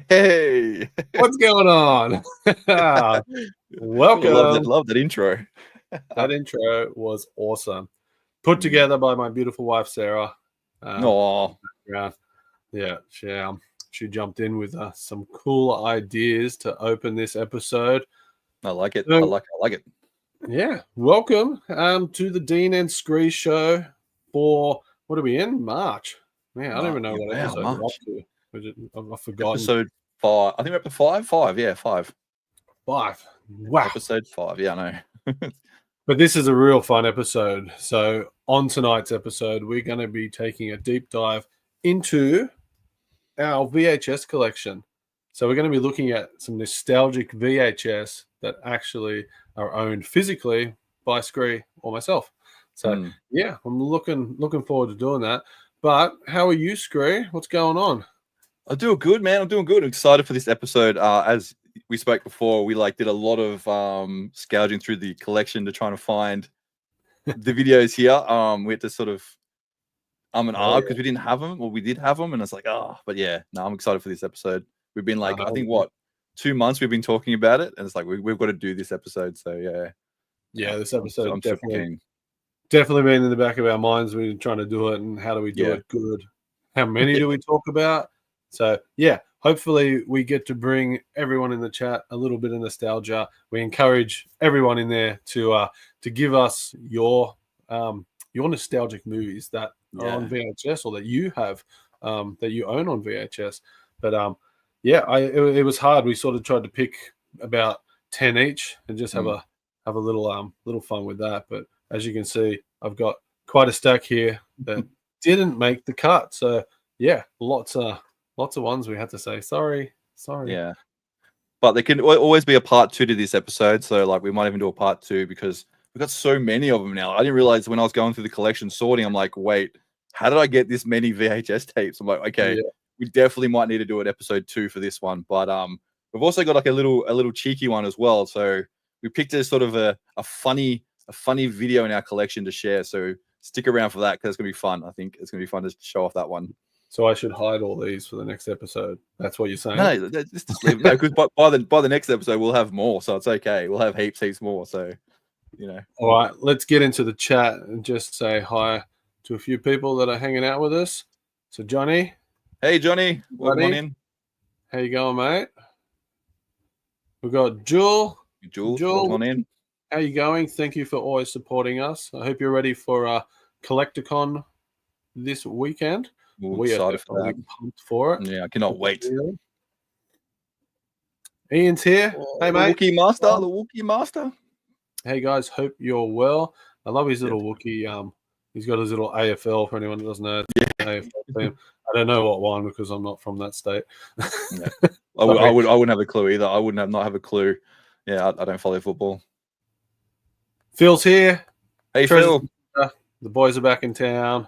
Hey. What's going on? Welcome. Love that intro. That intro was awesome. Put Mm. together by my beautiful wife, Sarah. Aw. Yeah, she jumped in with some cool ideas to open this episode. I like it. So, I like it. yeah, welcome to the Dean and Skree show for, what are we in? March. Man, I don't even know what Wow, episode we're up March. to. I've forgotten. Episode 5. I think we're up to 5. 5, yeah, 5. 5. Wow. Episode 5. Yeah, I know. But this is a real fun episode. So on tonight's episode, we're going to be taking a deep dive into our VHS collection. So we're going to be looking at some nostalgic VHS that actually are owned physically by Skree or myself. So yeah, I'm looking forward to doing that. But how are you, Skree? What's going on? I'm doing good, man. I'm doing good. I'm excited for this episode. As we spoke before, we did a lot of scourging through the collection to try to find the videos here. We had to sort of because we didn't have them, or we did have them, and it's like, but yeah, no, I'm excited for this episode. We've been I think 2 months we've been talking about it, and it's like we've got to do this episode. So yeah, this episode I'm definitely been in the back of our minds. We're trying to do it, and how do we do it good? How many do we talk about? So yeah, hopefully we get to bring everyone in the chat a little bit of nostalgia. We encourage everyone in there to give us your nostalgic movies that are on VHS or that you have that you own on VHS. But it was hard. We sort of tried to pick about 10 each and just have a little fun with that. But as you can see, I've got quite a stack here that didn't make the cut. So yeah, lots of ones we had to say sorry. Yeah, but there can always be a part 2 to this episode. So we might even do a part 2 because we've got so many of them now. I didn't realize when I was going through the collection sorting, I'm like, wait, how did I get this many VHS tapes? I'm like, okay, we definitely might need to do an episode 2 for this one. But we've also got a little cheeky one as well. So we picked a sort of a funny video in our collection to share. So stick around for that because it's gonna be fun. I think it's gonna be fun to show off that one. So I should hide all these for the next episode. That's what you're saying? No, just leave. No, because by the next episode we'll have more, so it's okay. We'll have heaps more. So All right, let's get into the chat and just say hi to a few people that are hanging out with us. So Johnny. Hey Johnny, welcome on in. How you going, mate? We've got Jewel. Jules, welcome on in. How you going? Thank you for always supporting us. I hope you're ready for Collecticon this weekend. We are pumped for it. Yeah, I cannot wait. Ian's here. Hey, mate. The Wookiee Master. Hey, guys. Hope you're well. I love his little Wookiee. He's got his little AFL for anyone who doesn't know. AFL team. I don't know what one because I'm not from that state. I wouldn't have a clue either. I wouldn't have a clue. Yeah, I don't follow football. Phil's here. Hey, Phil. The boys are back in town.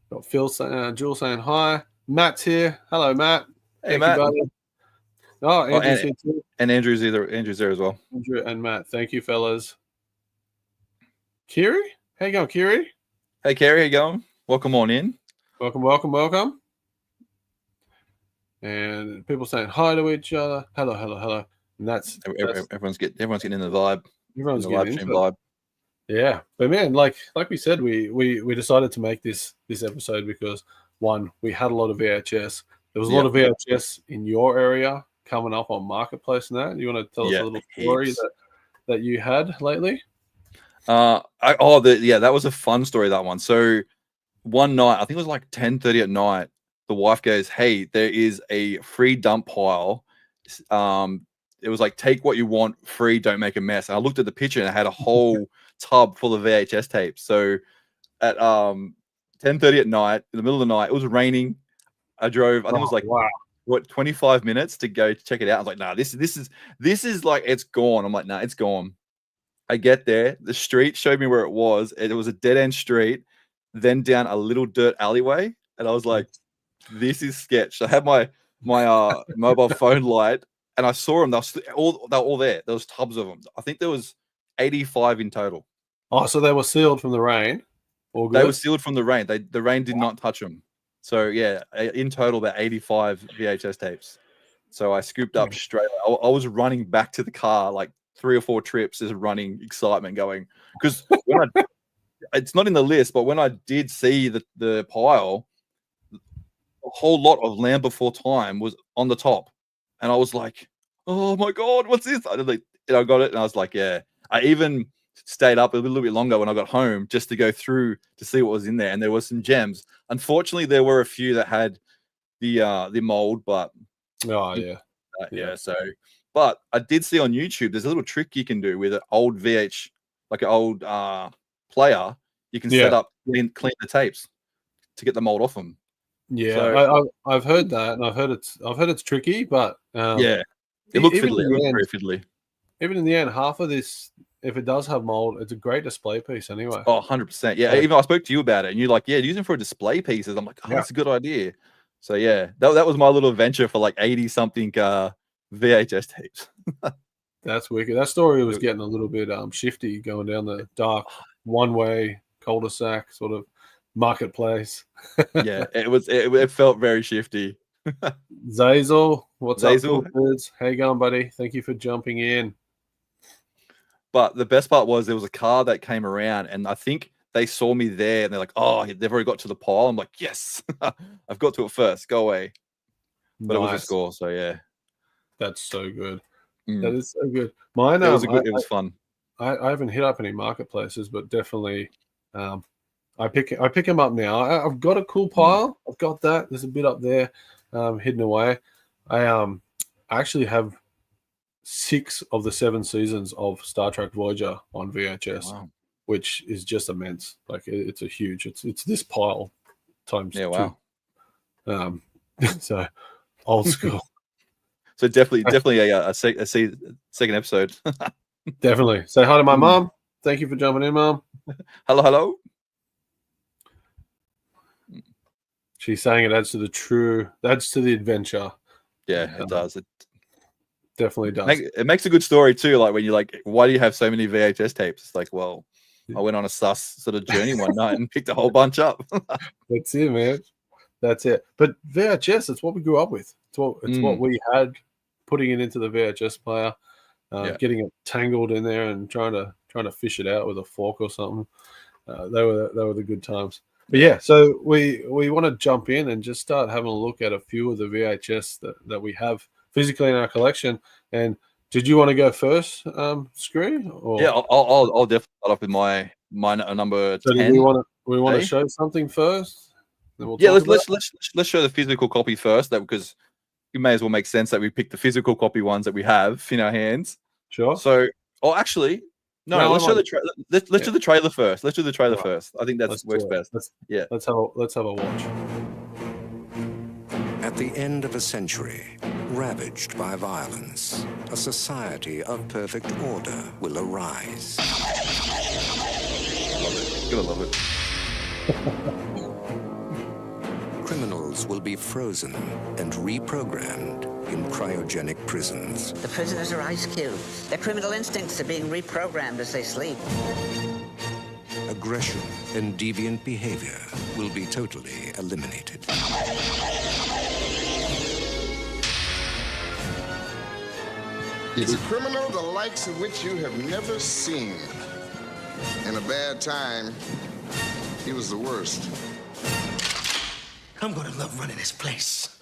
Got Phil saying, Jules saying hi. Matt's here. Hello, Matt. Hey, Matt. You, Andrew's here too. And Andrew's there as well. Andrew and Matt. Thank you, fellas. Kiri? How you going, Kiri? Hey, Kiri. How you going? Welcome on in. Welcome. And people saying hi to each other. Hello. And that's everyone's getting in the vibe. Everyone's in the live stream vibe. Yeah, but man, like we said, we decided to make this episode because one, we had a lot of VHS. There was a lot of VHS in your area coming up on Marketplace and that. You want to tell us a little story that you had lately? That was a fun story, that one. So one night, I think it was 10:30 at night, the wife goes, "Hey, there is a free dump pile. It was take what you want, free, don't make a mess." And I looked at the picture and it had a whole tub full of VHS tapes. So at 10:30 at night, in the middle of the night, it was raining. I drove, I think it was 25 minutes to go check it out. I was like, nah, this is it's gone. I'm like, nah, it's gone. I get there, the street showed me where it was. It was a dead end street, then down a little dirt alleyway. And I was like, this is sketch. I had my mobile phone light and I saw them. They were all there. There was tubs of them. I think there was 85 in total. Oh, so they were sealed from the rain? They were sealed from the rain. The rain did not touch them. So yeah, in total about 85 VHS tapes. So I scooped up straight. I was running back to the car like 3 or 4 trips, just running excitement, going because when it's not in the list, but when I did see the pile, a whole lot of Land Before Time was on the top, and I was like, "Oh my god, what's this?" I got it, and I was like, "Yeah." I even stayed up a little bit longer when I got home just to go through to see what was in there, and there was some gems. Unfortunately, there were a few that had the mold, but yeah. So, but I did see on YouTube there's a little trick you can do with an old VH, like an old player. You can set up clean the tapes to get the mold off them. Yeah, So, I've heard that, and I've heard it's tricky, but yeah, it looked fiddly. It looked very fiddly. Even in the end, half of this, if it does have mold, it's a great display piece anyway. Oh, 100%. Yeah, even I spoke to you about it, and you're like, "Yeah, use them for display pieces." I'm like, "Oh, that's a good idea." So yeah, that was my little adventure for like 80 something VHS tapes. That's wicked. That story was getting a little bit shifty, going down the dark one-way cul-de-sac sort of marketplace. Yeah, it felt very shifty. Zazel, what's Zazel? up, cool kids? How you going, buddy? Thank you for jumping in. But the best part was there was a car that came around, and I think they saw me there, and they're like, "Oh, they've already got to the pile." I'm like, "Yes, I've got to it first. Go away." But it was a score, so yeah. That's so good. That is so good. Mine, it was fun. I haven't hit up any marketplaces, but definitely, I pick them up now. I've got a cool pile. I've got that. There's a bit up there, hidden away. I actually have 6 of the 7 seasons of Star Trek Voyager on VHS, which is just immense. Like it's a huge. It's this pile times 2. So old school. So definitely a second episode. Definitely. Say hi to my mom. Thank you for jumping in, Mom. Hello. She's saying it adds to the adventure. Yeah, it does. It definitely does. It makes a good story too. Like when you're like, why do you have so many VHS tapes? It's like, well, I went on a sus sort of journey one night and picked a whole bunch up. That's it, man. That's it. But VHS, it's what we grew up with. It's what we had. Putting it into the VHS player, getting it tangled in there, and trying to fish it out with a fork or something. They were the good times. But yeah, so we want to jump in and just start having a look at a few of the VHS that we have physically in our collection. And did you want to go first, Skree? Or? Yeah, I'll definitely start off with my number 10. So do we want to show something first? Let's show the physical copy first, because it may as well make sense that we pick the physical copy ones that we have in our hands. Sure. So, actually, no, let's show the trailer. Let's do the trailer first. Let's do the trailer first. I think that works best. Let's have a watch. At the end of a century, ravaged by violence, a society of perfect order will arise. Gonna love it. Criminals will be frozen and reprogrammed in cryogenic prisons. The prisoners are ice cubes. Their criminal instincts are being reprogrammed as they sleep. Aggression and deviant behavior will be totally eliminated. It's a criminal the likes of which you have never seen. In a bad time, he was the worst. I'm gonna love running this place.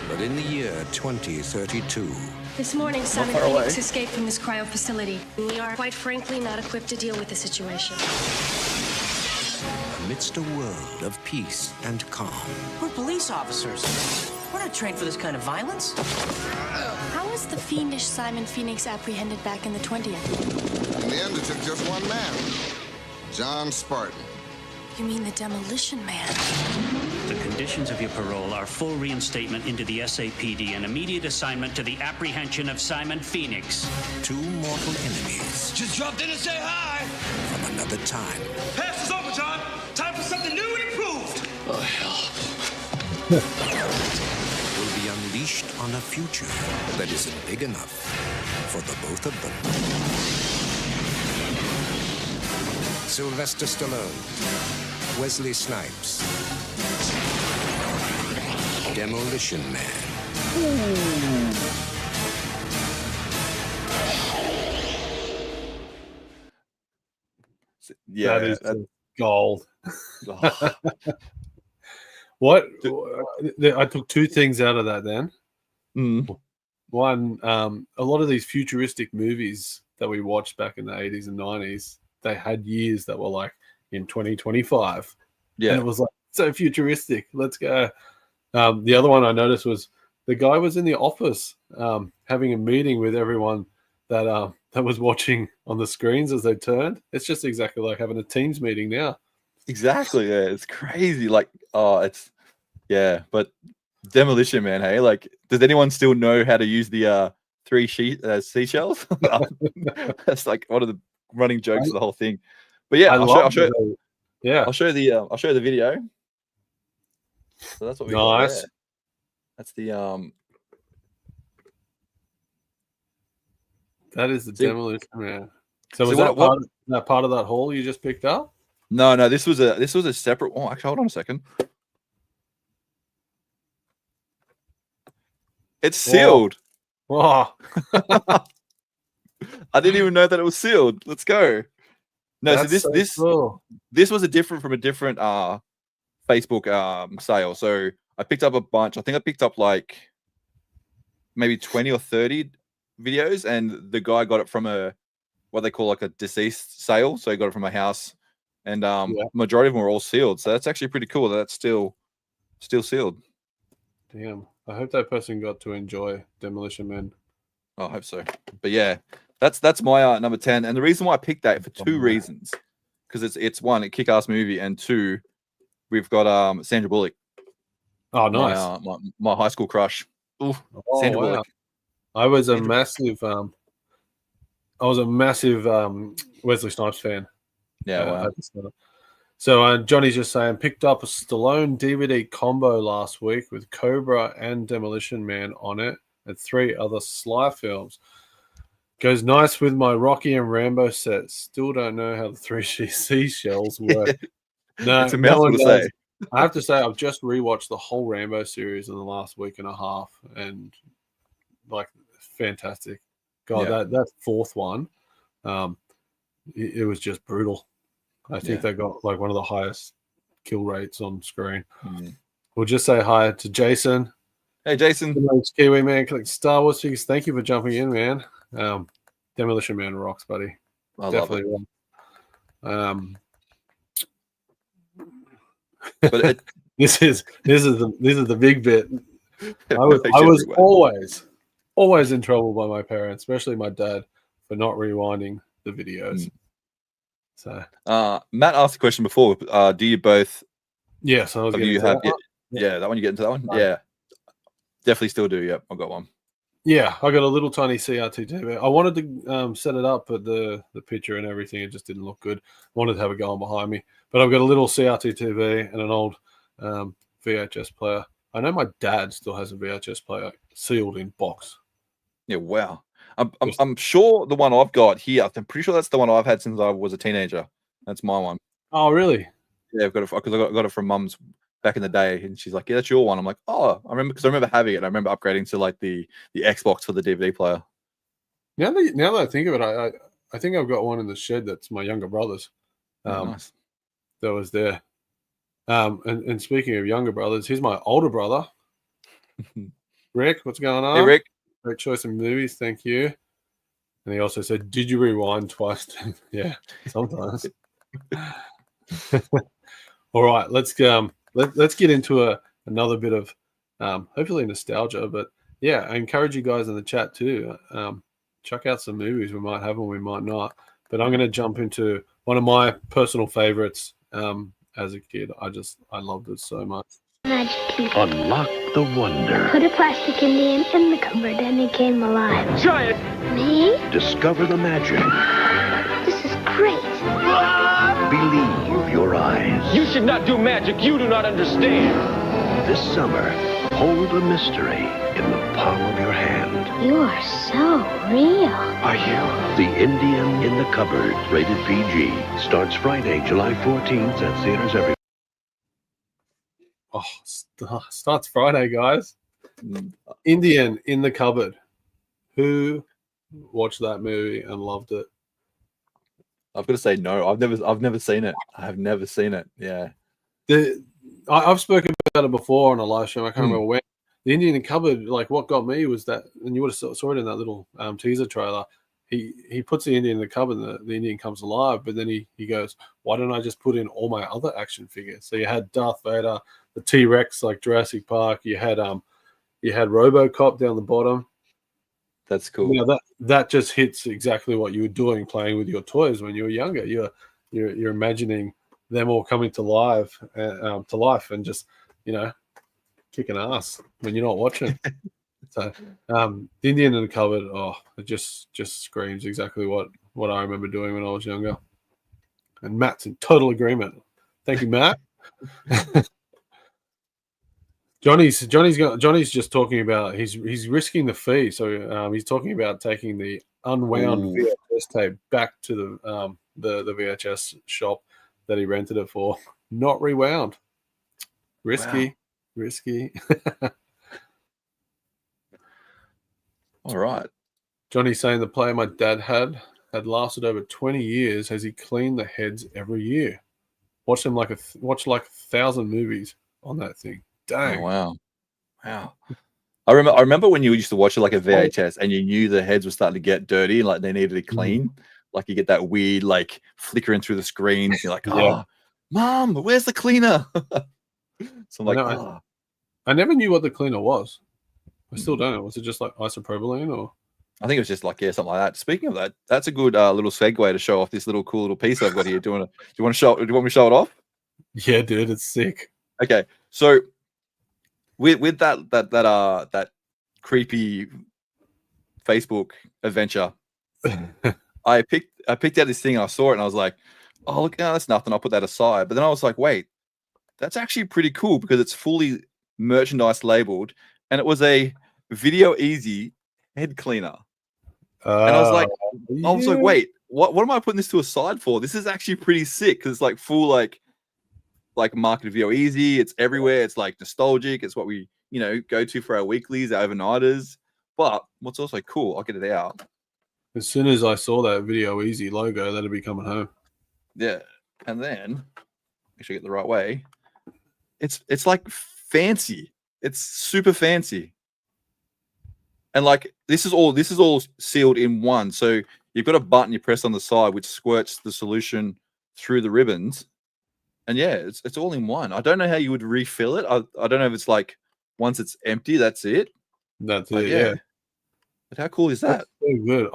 But in the year 2032... This morning, Simon Phoenix escaped from this cryo facility. We are, quite frankly, not equipped to deal with the situation. Amidst a world of peace and calm... We're police officers. We're not trained for this kind of violence. How was the fiendish Simon Phoenix apprehended back in the 20th? In the end, it took just one man. John Spartan. You mean the Demolition Man? The conditions of your parole are full reinstatement into the SAPD and immediate assignment to the apprehension of Simon Phoenix. 2 mortal enemies. Just dropped in to say hi. From another time. Pass is over, John. Time for something new and improved. Oh, hell. Will be unleashed on a future that isn't big enough for the both of them. Sylvester Stallone, Wesley Snipes, Demolition Man. Yeah, that is gold. oh, What? I took two things out of that then. mm, One, a lot of these futuristic movies that we watched back in the 80s and 90s, they had years that were like in 2025. yeah. And it was like so futuristic. Let's go. The other one I noticed was the guy was in the office having a meeting with everyone that was watching on the screens as they turned. It's just exactly like having a Teams meeting now. Exactly. Yeah, it's crazy. Like, oh, it's but Demolition Man. Hey, like, does anyone still know how to use the seashells? That's like one of the running jokes of the whole thing. But yeah, I'll show the video. So that's what we got there. That's the That is the Demolition Man. So was that part of that haul you just picked up? No, this was a separate one. Actually, hold on a second. It's sealed. Wow. I didn't even know that it was sealed. Let's go. No, That's so this was a different Facebook sale. So I picked up a bunch. I think I picked up like maybe 20 or 30 videos, and the guy got it from what they call like a deceased sale. So he got it from a house, and majority of them were all sealed. So that's actually pretty cool. That's still sealed. Damn. I hope that person got to enjoy Demolition Man. I hope so. But yeah, that's my number 10. And the reason why I picked that for two reasons, because it's one, a kick-ass movie, and two, we've got Sandra Bullock. Oh, nice. My high school crush. Ooh, Sandra Bullock. I was a massive Wesley Snipes fan. Yeah, wow. So Johnny's just saying, picked up a Stallone DVD combo last week with Cobra and Demolition Man on it, and 3 other Sly films. Goes nice with my Rocky and Rambo sets. Still don't know how the 3 seashells work. No, it's a mouthful to say. I have to say, I've just rewatched the whole Rambo series in the last week and a half, and like fantastic. God, that 4th one, it was just brutal. I think they got like one of the highest kill rates on screen. We'll just say hi to Jason. Hey, Jason. Kiwi Man, collect Star Wars figures. Thank you for jumping in, man. Demolition Man rocks, buddy. I Definitely love it. But this is the big bit. I was always in trouble by my parents, especially my dad, for not rewinding the videos. So Matt asked a question before. Do you both? Yes, I was. That one. You get into that one? Yeah, definitely still do. Yep, I've got one. Yeah, I got a little tiny CRT TV. I wanted to set it up, but the picture and everything, it just didn't look good. I wanted to have it going behind me, but I've got a little CRT TV and an old VHS player. I know my dad still has a VHS player sealed in box. Yeah, wow. I'm sure the one I've got here, I'm pretty sure that's the one I've had since I was a teenager. That's my one. Oh, really? Yeah, I've got it because I got it from Mum's back in the day, and she's like, "Yeah, that's your one." I'm like, "Oh, I remember," because I remember having it. I remember upgrading to like the Xbox for the DVD player. Now that I think of it, I think I've got one in the shed. That's my younger brother's. Nice. That was there. And speaking of younger brothers, here's my older brother, Rick. What's going on? Hey, Rick. Great choice of movies, thank you. And he also said, "Did you rewind twice?" Yeah, sometimes. All right, let's get into another bit of hopefully nostalgia. But yeah, I encourage you guys in the chat too. Check out some movies. We might have them, we might not. But I'm going to jump into one of my personal favorites. As a kid, I loved it so much. Magic. Unlock the wonder. Put a plastic Indian in the cupboard and he came alive. Try it. Me? Discover the magic. This is great. Believe your eyes. You should not do magic. You do not understand. This summer, hold a mystery in the palm of your hand. You are so real. Are you? The Indian in the Cupboard, rated PG, starts Friday, July 14th at theaters everywhere. starts Friday, guys. Indian in the Cupboard. Who watched that movie and loved it? I've got to say no. I've never seen it. I have never seen it. Yeah. I've spoken about it before on a live show. I can't remember when. The Indian in the Cupboard, like what got me was that, and you would have saw it in that little teaser trailer. He puts the Indian in the cupboard, and the Indian comes alive, but then he goes, why don't I just put in all my other action figures? So you had Darth Vader, the T-Rex like Jurassic Park, you had RoboCop down the bottom. That's cool. You know, that just hits exactly what you were doing playing with your toys when you were younger. You're imagining them all coming to life and just, you know, kicking ass when you're not watching. So the Indian in the Cupboard, it just screams exactly what I remember doing when I was younger. And Matt's in total agreement. Thank you, Matt. Johnny's just talking about he's risking the fee. So he's talking about taking the unwound VHS tape back to the VHS shop that he rented it for. Not rewound. Risky. All right. Johnny's saying the player my dad had lasted over 20 years as he cleaned the heads every year. Watched like 1,000 movies on that thing. Dang. Oh, wow. I remember when you used to watch it like a VHS and you knew the heads were starting to get dirty, like they needed to clean. Like you get that weird like flickering through the screens. You're like, oh, Mom, where's the cleaner? So I'm like, I never knew what the cleaner was. I still don't know. Was it just like isopropylene or? I think it was just like, something like that. Speaking of that, that's a good little segue to show off this cool little piece I've got here. Do you want me to show it off? Yeah, dude, it's sick. Okay, so with that creepy Facebook adventure, I picked out this thing and I saw it and I was like, oh look, no, that's nothing. I'll put that aside. But then I was like, wait, that's actually pretty cool because it's fully merchandise labeled and it was a Video Easy head cleaner. And I was like, wait, what am I putting this to a side for? This is actually pretty sick because it's like full like market Video Easy. It's everywhere. It's like nostalgic. It's what we go to for our weeklies, our overnighters. But what's also cool, I'll get it out. As soon as I saw that Video Easy logo, that'll be coming home. Yeah, and then make sure I get the right way. It's like fancy. It's super fancy. And like this is all sealed in one. So you've got a button you press on the side which squirts the solution through the ribbons. And yeah, it's all in one. I don't know how you would refill it. I don't know if it's like once it's empty, that's it. That's it. Yeah. But how cool is that? That's so good.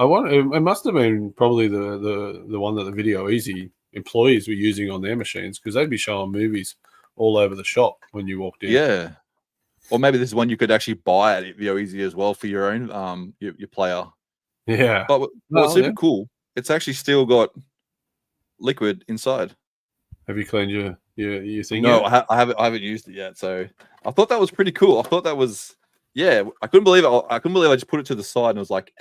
It must have been probably the one that the Video Easy employees were using on their machines because they'd be showing movies all over the shop when you walked in. Yeah. Or maybe this is one you could actually buy at Video Easy as well for your own your player. Yeah. But what's super cool, it's actually still got liquid inside. Have you cleaned your thing? No, yet? I haven't used it yet. So I thought that was pretty cool. I thought that was I couldn't believe it. I couldn't believe I just put it to the side and was like,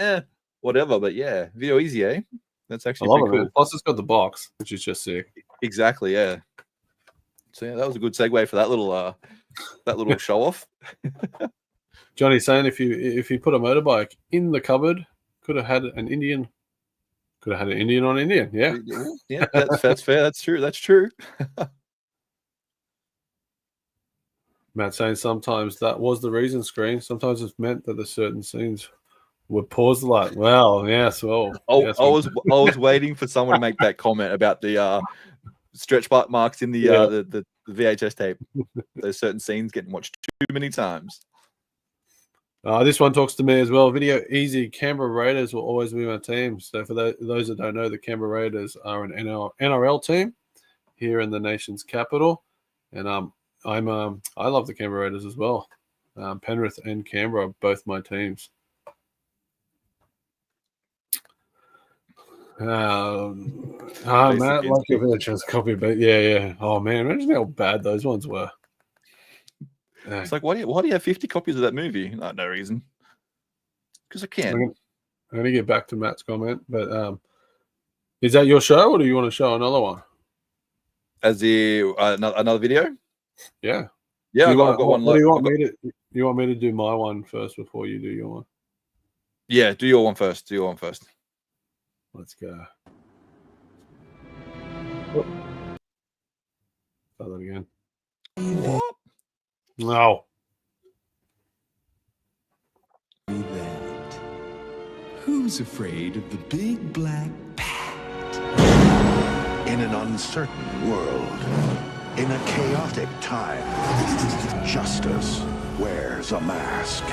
whatever. But yeah, Video Easy, eh? That's actually pretty cool. Man. Plus, it's got the box, which is just sick. Exactly, yeah. So yeah, that was a good segue for that little show off. Johnny saying if you put a motorbike in the cupboard, could have had an Indian on Indian. Yeah. Yeah, that's fair. That's true. Matt saying sometimes that was the reason screen. Sometimes it's meant that the certain scenes were paused like, well, yes, well. I was waiting for someone to make that comment about the stretch marks in the VHS tape. Those certain scenes getting watched too many times. This one talks to me as well. Video Easy Canberra Raiders will always be my team. So for those that don't know, the Canberra Raiders are an NRL team here in the nation's capital, and I love the Canberra Raiders as well. Penrith and Canberra are both my teams. Matt, like your VHS copy, but yeah. Oh man, imagine how bad those ones were. It's like, why do you have 50 copies of that movie? No reason. Because I can. I'm going to get back to Matt's comment, but is that your show, or do you want to show another one? As another video? Yeah. Yeah, I've got one. What do you want me to? You want me to do my one first before you do your one? Yeah, do your one first. Do your one first. Let's go. Oh. Try that again. What? No. Who's afraid of the big black bat? In an uncertain world, in a chaotic time, justice wears a mask.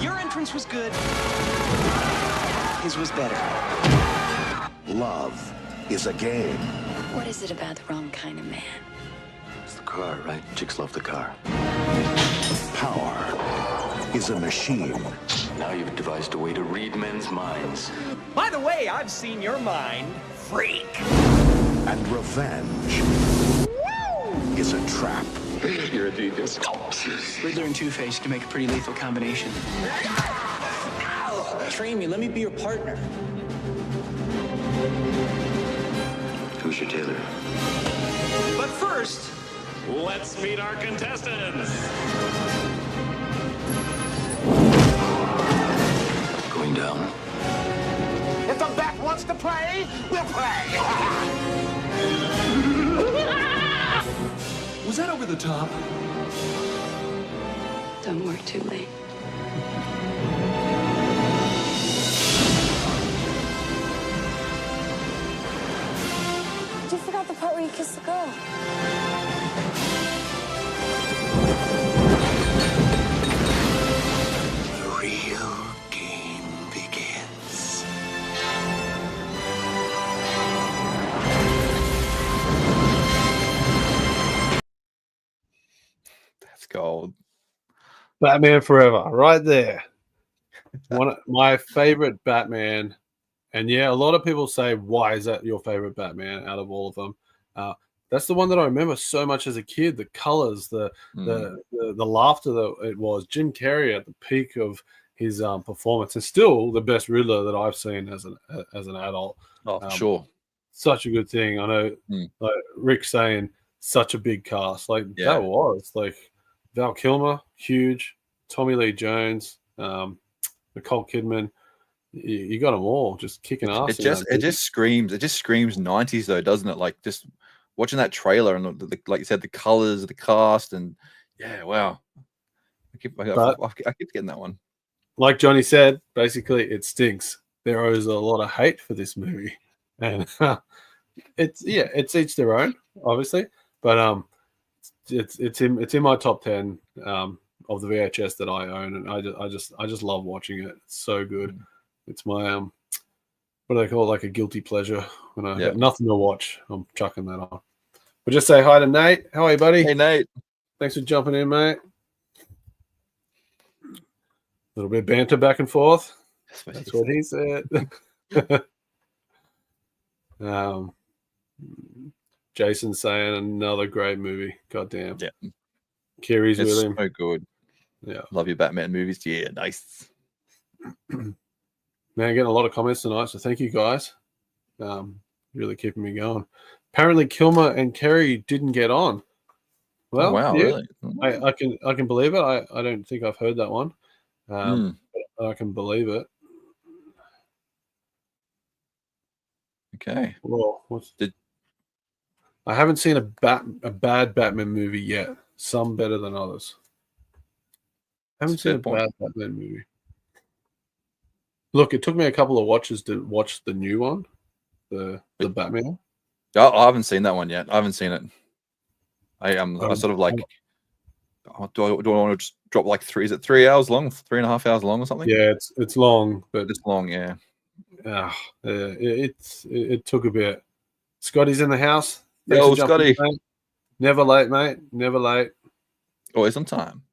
Your entrance was good. His was better. Love is a game. What is it about the wrong kind of man? It's the car, right? Chicks love the car. Power is a machine. Now you've devised a way to read men's minds. By the way, I've seen your mind, freak. And revenge is a trap. You're a genius. Riddler and Two-Face can make a pretty lethal combination. Train me, let me be your partner. Who's your tailor? But first, Let's meet our contestants. Going down. if the bat wants to play, we'll play. Was that over the top? Don't work too late. You forgot the part where you kissed the girl. The real game begins. That's gold. Batman Forever, right there. One of my favorite Batman, and yeah, a lot of people say, "Why is that your favorite Batman out of all of them?" That's the one that I remember so much as a kid. The colors, the laughter that it was. Jim Carrey at the peak of his performance, and still the best Riddler that I've seen as an adult. Oh, for sure. Such a good thing. I know, like Rick saying, such a big cast. Like that was like Val Kilmer, huge. Tommy Lee Jones, Nicole Kidman. You got them all just kicking ass. It just screams 90s though, doesn't it? Like just watching that trailer and like you said, the colors, the cast, and yeah, wow. I keep getting that one. Like Johnny said, basically it stinks. There is a lot of hate for this movie, and it's each their own, obviously. But it's in my top 10 of the VHS that I own, and I just love watching it. It's so good. It's my what do they call it? Like a guilty pleasure. When I got nothing to watch, I'm chucking that on. But just say hi to Nate. How are you, buddy? Hey, Nate. Thanks for jumping in, mate. A little bit of banter back and forth. That's what he said. Jason saying another great movie. Goddamn. Yeah. Kiri's it's with him. So good. Yeah. Love your Batman movies. Yeah, nice. Man, getting a lot of comments tonight, so thank you guys. Really keeping me going. Apparently, Kilmer and Kerry didn't get on. Well, wow, yeah, really? I can believe it. I don't think I've heard that one. I can believe it. Okay. Well, I haven't seen a bad Batman movie yet. Some better than others. I haven't seen a bad Batman movie. Look, it took me a couple of watches to watch the new one, the Batman. I haven't seen that one yet. I haven't seen it. I sort of like. Do I want to just drop like three? Is it 3 hours long? 3.5 hours long or something? Yeah, it's long, but it's long. Yeah. It took a bit. Scotty's in the house. Yo, Scotty. Never late, mate. Never late. Always on time.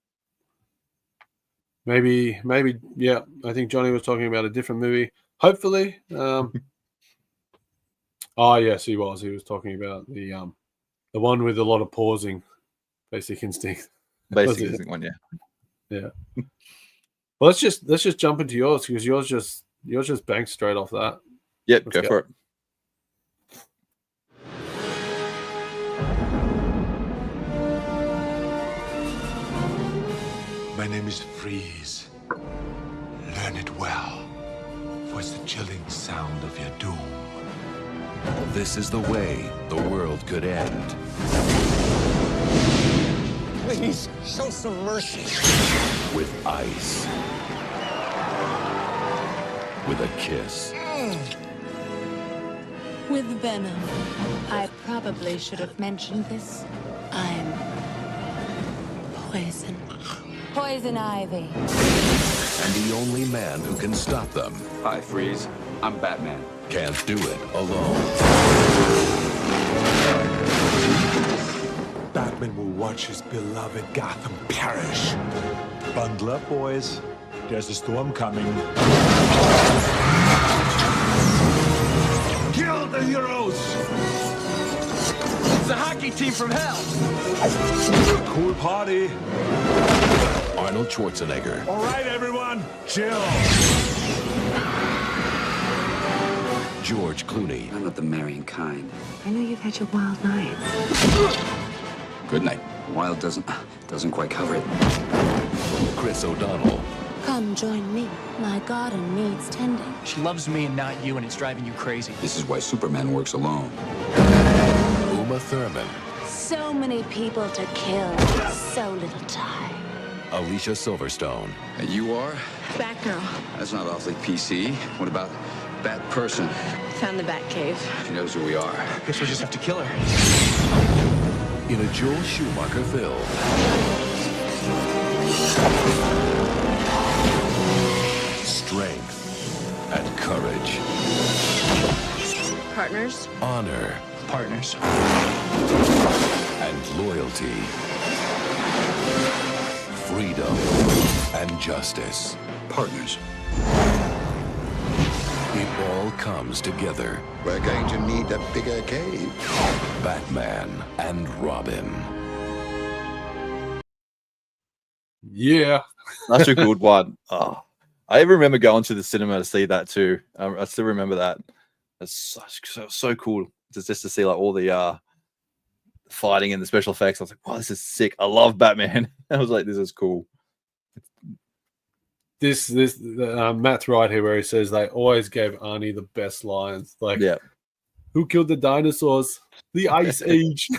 Maybe, yeah. I think Johnny was talking about a different movie. Hopefully, I Oh yes, he was. He was talking about the one with a lot of pausing, Basic Instinct. Basic Instinct one, yeah. Yeah. Well, let's just jump into yours because yours just banked straight off that. Yep, go for it. My name is Freeze. Learn it well, for it's the chilling sound of your doom. This is the way the world could end. Please, show some mercy. With ice. With a kiss. With venom. I probably should have mentioned this. I'm poison. Poison ivy. And the only man who can stop them. Hi, Freeze. I'm Batman. Can't do it alone. Batman will watch his beloved Gotham perish. Bundle up, boys. There's a storm coming. Kill the heroes! It's a hockey team from hell! Cool party. Arnold Schwarzenegger. All right, everyone, chill. George Clooney. I'm not the marrying kind. I know you've had your wild nights. Good night. Wild doesn't quite cover it. Chris O'Donnell. Come join me. My garden needs tending. She loves me and not you, and it's driving you crazy. This is why Superman works alone. Uma Thurman. So many people to kill. So little time. Alicia Silverstone. And you are? Batgirl. That's not awfully PC. What about Bat Person? Found the Batcave. She knows who we are. Guess we'll just have to kill her. In a Joel Schumacher film. Strength and courage. Partners. Honor. Partners. And loyalty. Freedom and justice. Partners. It all comes together. We're going to need a bigger cave. Batman and Robin. Yeah. That's a good one. Oh, I remember going to the cinema to see that too. I still remember that. That's so cool. Just to see like all the fighting and the special effects. I was like, wow, this is sick. I love Batman. I was like, this is cool. Matt's right here where he says they always gave Arnie the best lines. Like, yeah, who killed the dinosaurs? The Ice Age.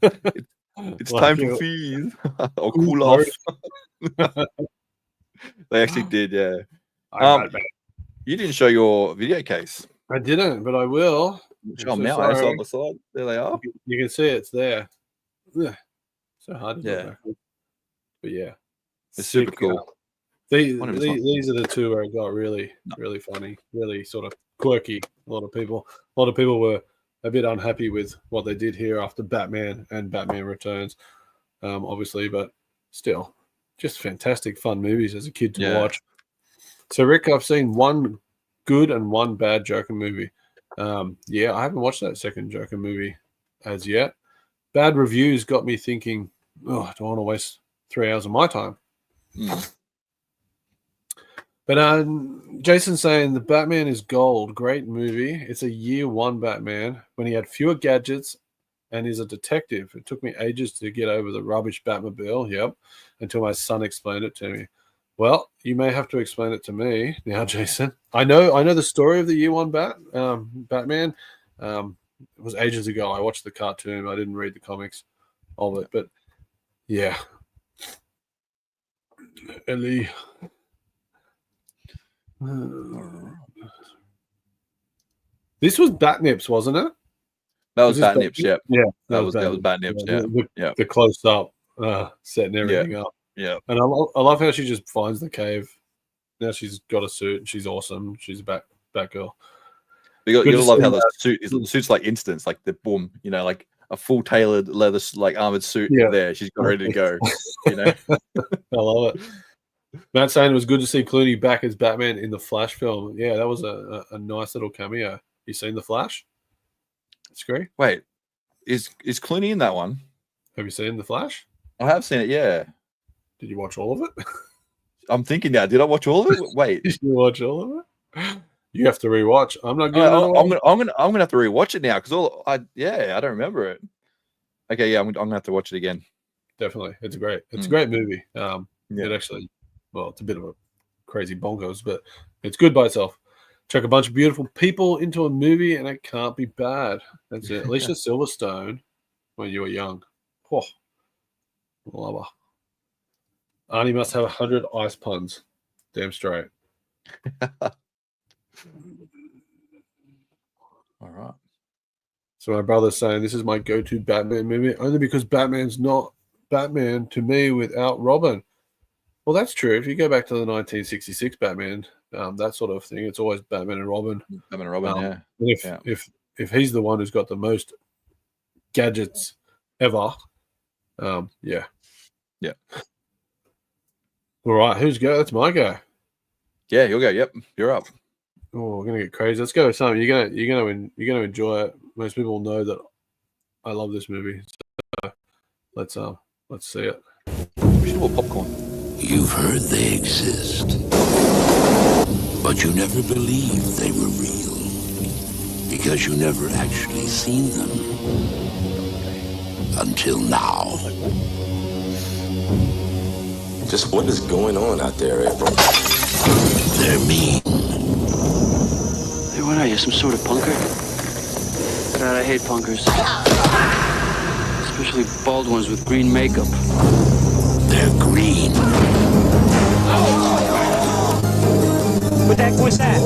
It's time to feed or cool off. They actually did, yeah. You didn't show your video case. I didn't, but I will. Show them now. Side by side. There they are. You can see it's there. Ugh. So hard to go back. But yeah, it's super cool. These are the two where it got really funny, really sort of quirky. A lot of people were a bit unhappy with what they did here after Batman and Batman Returns, obviously, but still, just fantastic fun movies as a kid to watch. So, Rick, I've seen one good and one bad Joker movie. I haven't watched that second Joker movie as yet. Bad reviews got me thinking, oh, I don't want to waste 3 hours of my time. But Jason's saying The Batman is Gold. Great movie. It's a year one Batman when he had fewer gadgets and is a detective. It took me ages to get over the rubbish Batmobile, until my son explained it to me. Well, you may have to explain it to me now, Jason. I know the story of the year one Batman. It was ages ago. I watched the cartoon. I didn't read the comics of it. But, yeah. Ellie... This was Batnips, wasn't it? That was Batnips, yeah. Yeah, that was Batnips, yeah. The close up, setting everything up. Yeah. And I love how she just finds the cave. Now she's got a suit and she's awesome. She's a Batgirl. You gotta love how the suit's like instance, like the boom, like a full tailored leather like armored suit there. She's got ready to go. I love it. Matt saying it was good to see Clooney back as Batman in the Flash film. Yeah, that was a nice little cameo. You seen the Flash? Skree? Wait, is Clooney in that one? Have you seen The Flash? I have seen it. Yeah. Did you watch all of it? I'm thinking now. Did I watch all of it? Wait. Did you watch all of it? You have to rewatch. I'm not giving it away. I'm gonna have to rewatch it now because I don't remember it. Okay, yeah, I'm gonna have to watch it again. Definitely, it's great. It's a great movie. It actually, well, it's a bit of a crazy bonkers, but it's good by itself. Chuck a bunch of beautiful people into a movie, and it can't be bad. That's it. Alicia Silverstone, when you were young, love her. Arnie must have 100 ice puns. Damn straight. All right. So my brother's saying this is my go-to Batman movie, only because Batman's not Batman to me without Robin. Well, that's true. If you go back to the 1966 Batman, that sort of thing, it's always Batman and Robin. Batman and Robin, If he's the one who's got the most gadgets ever, yeah. All right, who's go? That's my go. Yeah, you'll go. Yep, you're up. Oh, we're gonna get crazy. Let's go with something. You're gonna enjoy it. Most people know that I love this movie. So let's see it. We should have popcorn. You've heard they exist, but you never believed they were real because you never actually seen them until now. Just what is going on out there, April? They're mean. Hey, what are you, some sort of punker? God, I hate punkers. Especially bald ones with green makeup. They're green. What the heck was that?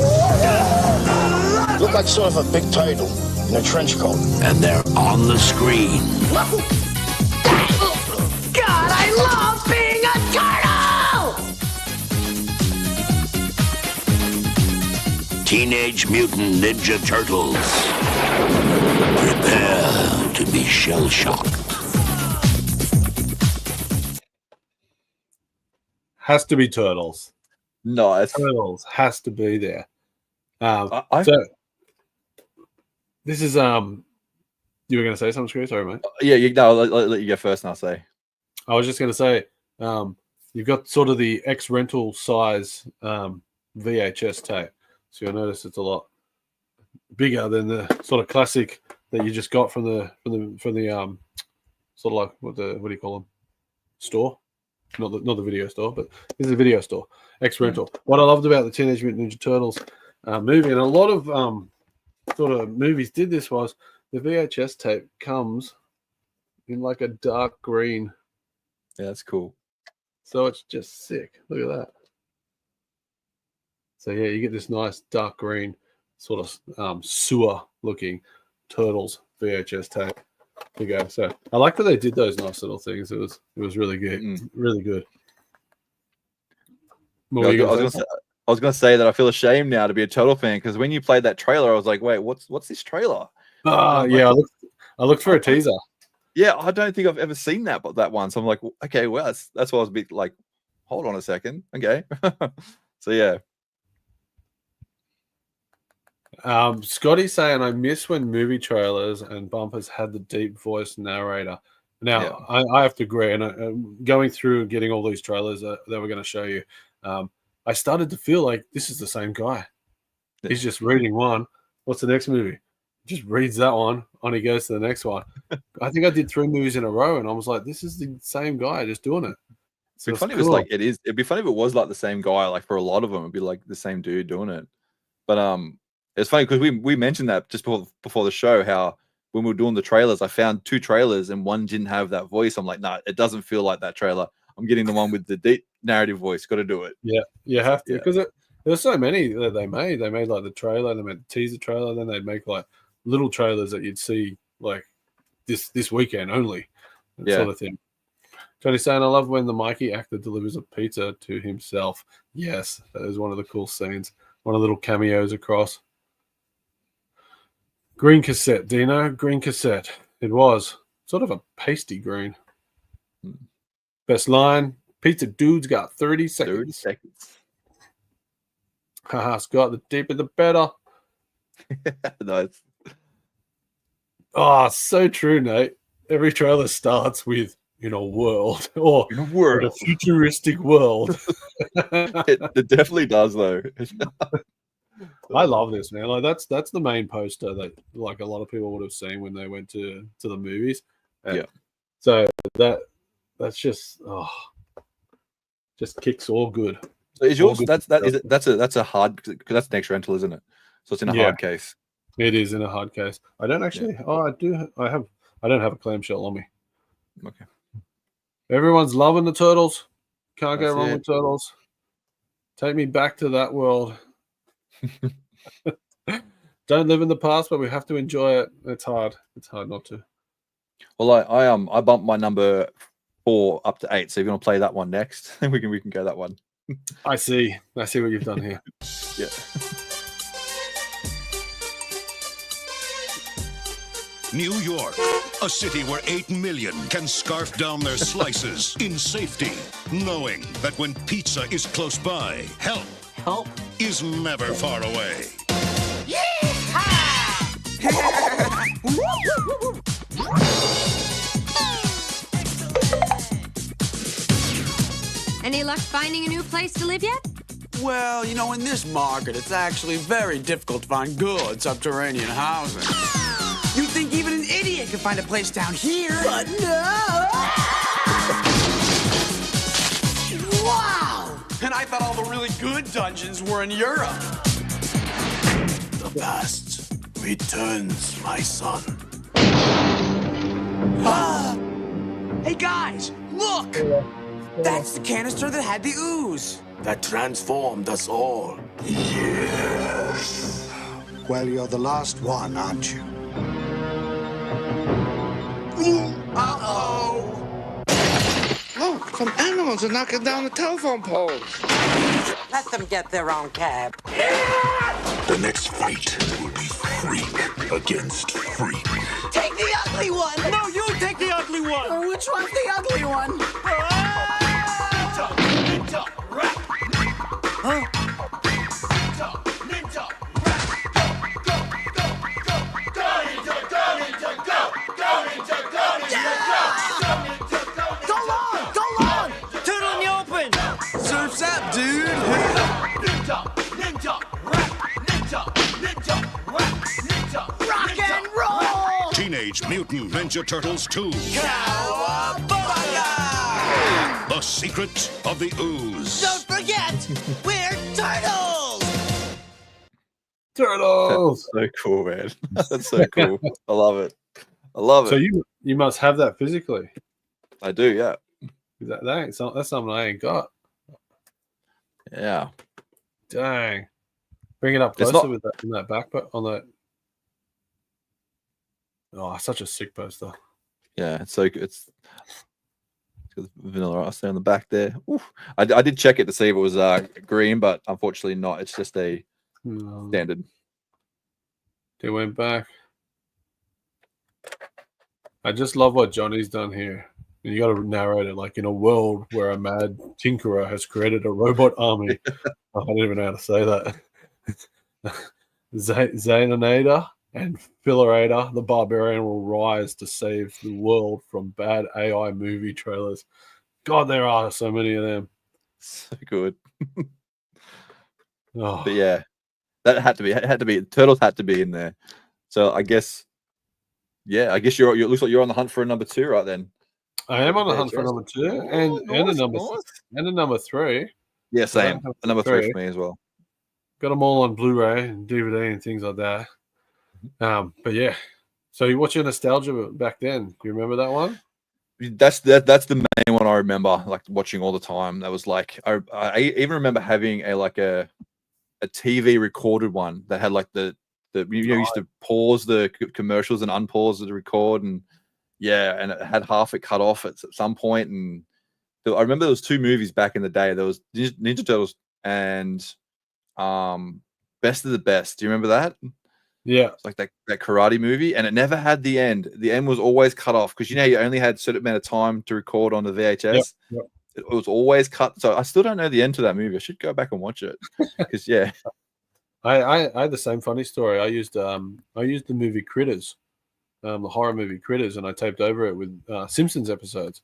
Look like sort of a big turtle in a trench coat. And they're on the screen. God, I love being a turtle! Teenage Mutant Ninja Turtles. Prepare to be shell-shocked. Has to be Turtles. Nice. Turtles has to be there. So this is you were going to say something, Skree? Sorry, mate. I'll let you go first, and I'll say. I was just going to say you've got sort of the X-rental size VHS tape, so you'll notice it's a lot bigger than the sort of classic that you just got from the sort of like what do you call them, store. Not the video store, but this is a video store. X-rental. What I loved about the Teenage Mutant Ninja Turtles movie, and a lot of sort of movies did this, was the VHS tape comes in like a dark green. Yeah, that's cool. So it's just sick. Look at that. So yeah, you get this nice dark green sort of sewer looking Turtles VHS tape. There you go. So I like that they did those nice little things. It was really good. Really good. I was going to say that I feel ashamed now to be a Turtle fan, because when you played that trailer, I was like, wait, what's this trailer? Yeah, I looked for a teaser. Yeah, I don't think I've ever seen that one. So I'm like, okay, well, that's why I was a bit like, hold on a second. Okay. So yeah. Scotty's saying, I miss when movie trailers and bumpers had the deep voice narrator. Now, I have to agree. And going through and getting all these trailers that we're going to show you, I started to feel like this is the same guy. He's just reading one. What's the next movie? He just reads that one, and he goes to the next one. I think I did 3 movies in a row, and I was like, this is the same guy just doing it. So it'd be funny if it's like it is. It'd be funny if it was like the same guy. Like for a lot of them, it'd be like the same dude doing it. But it's funny because we mentioned that just before the show, how when we were doing the trailers, I found 2 trailers and one didn't have that voice. I'm like, nah, it doesn't feel like that trailer. I'm getting the one with the deep narrative voice. Got to do it. Yeah, you have to, because there's so many that they made. They made like the trailer, they made the teaser trailer, then they'd make like little trailers that you'd see like this weekend only, sort of thing. Johnny's saying, I love when the Mikey actor delivers a pizza to himself. Yes, that is one of the cool scenes. One of the little cameos across. Green cassette, Dino. Green cassette. It was sort of a pasty green. Best line, pizza dude's got 30 seconds. 30 seconds. Haha, Scott, the deeper the better. Nice. Oh, so true, Nate. Every trailer starts with "in a world" or In a world. "in a futuristic world." It definitely does, though. I love this, man. Like that's the main poster that like a lot of people would have seen when they went to the movies. And Yeah. So that's just kicks all good. So is All yours? good That's a hard, because that's next rental, isn't it? So it's in a hard case. It is in a hard case. I don't actually. Oh, I do. I don't have a clamshell on me. Okay. Everyone's loving the turtles. Can't go That's wrong it. with turtles. Take me back to that world. Don't live in the past, but we have to enjoy it. It's hard. It's hard not to. Well, I bumped my number 4 up to 8. So if you want to play that one next, we can go that one. I see what you've done here. Yeah. New York, a city where 8 million can scarf down their slices in safety, knowing that when pizza is close by, help is never far away. Any luck finding a new place to live yet? Well, you know, in this market, it's actually very difficult to find good subterranean housing. You'd think even an idiot could find a place down here. But no! Wow! And I thought all the really good dungeons were in Europe. The past returns, my son. Hey, guys, look! That's the canister that had the ooze. That transformed us all. Yes. Well, you're the last one, aren't you? Uh-oh! Look, some animals are knocking down the telephone poles. Let them get their own cab. The next fight will be freak against freak. Take the ugly one! No, you take the ugly one! Which one's the ugly one? Ninja, rap. Huh? Ninja, rap. Go, go, go, go, go, ninja, go, ninja, go, go, ninja, go, ninja, go, ninja, go, ninja, go long, go long! Turtle in the open! Surf's up, dude! Ninja, ninja, rap. Ninja, ninja, rap. Ninja, rock and roll! Teenage Mutant Ninja Turtles 2. Cowabunga! The Secret of the Ooze. Don't forget, we're turtles! Turtles! That's so cool, man. That's so cool. I love it. I love it. So you must have that physically. I do, yeah. That's something I ain't got. Yeah. Dang. Bring it up closer with that in that backpack on that. Oh, such a sick poster. Yeah, it's so good. It's got the vanilla ice there on the back there. Oof. I did check it to see if it was green, but unfortunately not. It's just a standard. They went back. I just love what Johnny's done here. And you got to narrate it like in a world where a mad tinkerer has created a robot army. I don't even know how to say that. Xananator and Fillator, the barbarian, will rise to save the world from bad AI movie trailers. God, there are so many of them. So good. Oh. But yeah, that had to be. It had to be. Turtles had to be in there. So I guess, yeah, I guess you're. It looks like you're on the hunt for a number 2, right then. I am on the hunt for number 2 and a number 3. Yeah, same. A number 3 for me as well. Got them all on Blu-ray and DVD and things like that. But yeah, so what's your nostalgia back then? Do you remember that one? That's the main one I remember, like watching all the time. That was like I even remember having a TV recorded one that had like the used to pause the commercials and unpause the record, and yeah, and it had half it cut off at some point. And I remember there was 2 movies back in the day. There was Ninja Turtles and Best of the Best. Do you remember that? Yeah, it's like that karate movie, and it never had the end. The end was always cut off because you only had a certain amount of time to record on the VHS. Yep. It was always cut. So I still don't know the end to that movie. I should go back and watch it because yeah. I had the same funny story. I used the movie Critters the horror movie Critters, and I taped over it with Simpsons episodes.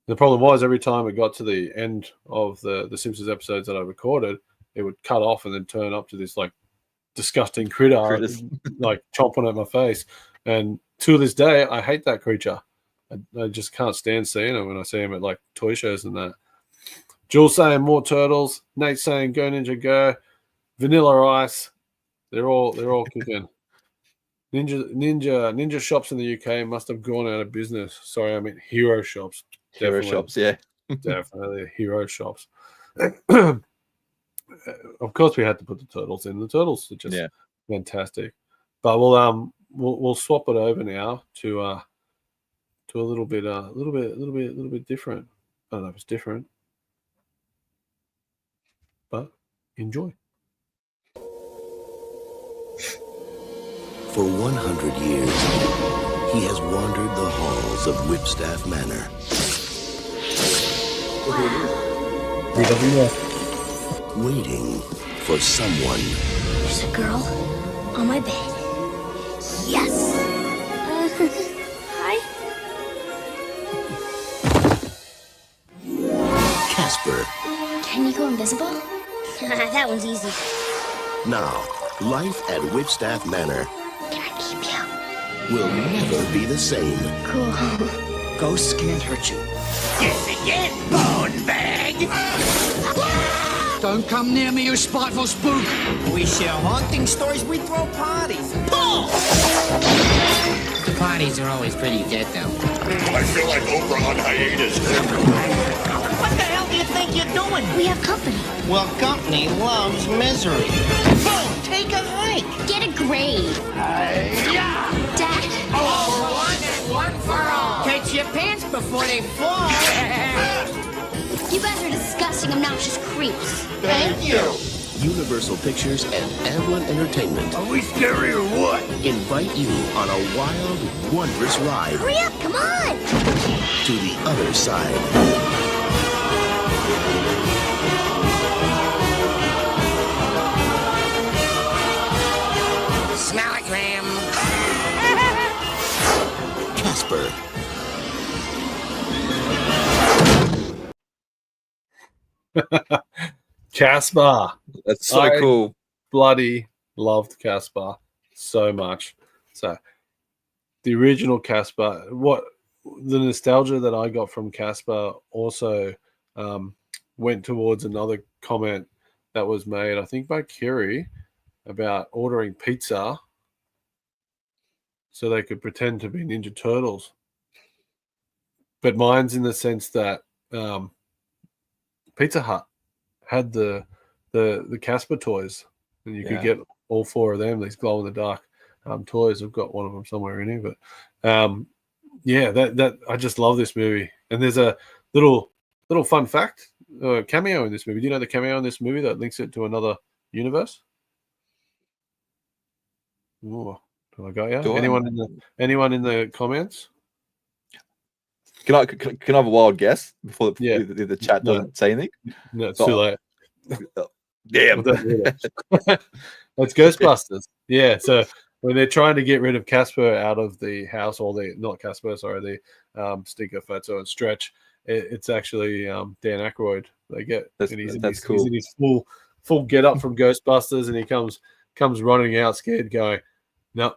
The problem was every time it got to the end of the Simpsons episodes that I recorded, it would cut off and then turn up to this like disgusting critter like chomping at my face. And to this day, I hate that creature. I just can't stand seeing him when I see him at like toy shows and that. Jules saying more turtles. Nate saying go Ninja go. Vanilla Ice. They're all kicking. Ninja shops in the UK must have gone out of business. Sorry, I meant hero shops. Hero shops, yeah. Definitely hero shops. Of course, we had to put the turtles in. The turtles are just fantastic. But we'll swap it over now to a little bit different. I don't know if it's different, but enjoy. For 100 years, he has wandered the halls of Whipstaff Manor. Waiting for someone. There's a girl on my bed. Yes. Hi. Casper. Can you go invisible? That one's easy. Now, life at Whipstaff Manor Can I keep you? will never be the same. Cool. Ghosts can't hurt you. Yes, again, bone bag! Don't come near me, you spiteful spook. We share haunting stories, we throw parties. Pull! The parties are always pretty dead, though. I feel like Oprah on hiatus. What the hell do you think you're doing? We have company. Well, company loves misery. Boom! Take a hike. Get a grade. Dad? All for one and one for all. Catch your pants before they fall. You guys are disgusting, obnoxious creeps. Thank you. Universal Pictures and Amblin Entertainment Are we scary or what? invite you on a wild, wondrous ride Hurry up, come on! to the other side. Smell it, Graham. Casper. Casper. That's so cool. Bloody loved Casper so much. So the original Casper, what the nostalgia that I got from Casper also went towards another comment that was made, I think, by Kiri about ordering pizza so they could pretend to be Ninja Turtles. But mine's in the sense that Pizza Hut had the Casper toys, and you could get all four of them. These glow in the dark toys. I've got one of them somewhere in here, but that I just love this movie. And there's a little fun fact, cameo in this movie. Do you know the cameo in this movie that links it to another universe? Ooh, do I got you? Anyone in the comments? Can I have a wild guess before the chat doesn't say anything? No, it's too late. Damn. It's Ghostbusters. Yeah, so when they're trying to get rid of Casper out of the house, or not Casper, sorry, the Stinker, Fatso, and Stretch, it's actually Dan Aykroyd. They get that's cool. He's in his full get up from Ghostbusters, and he comes running out scared, going, no,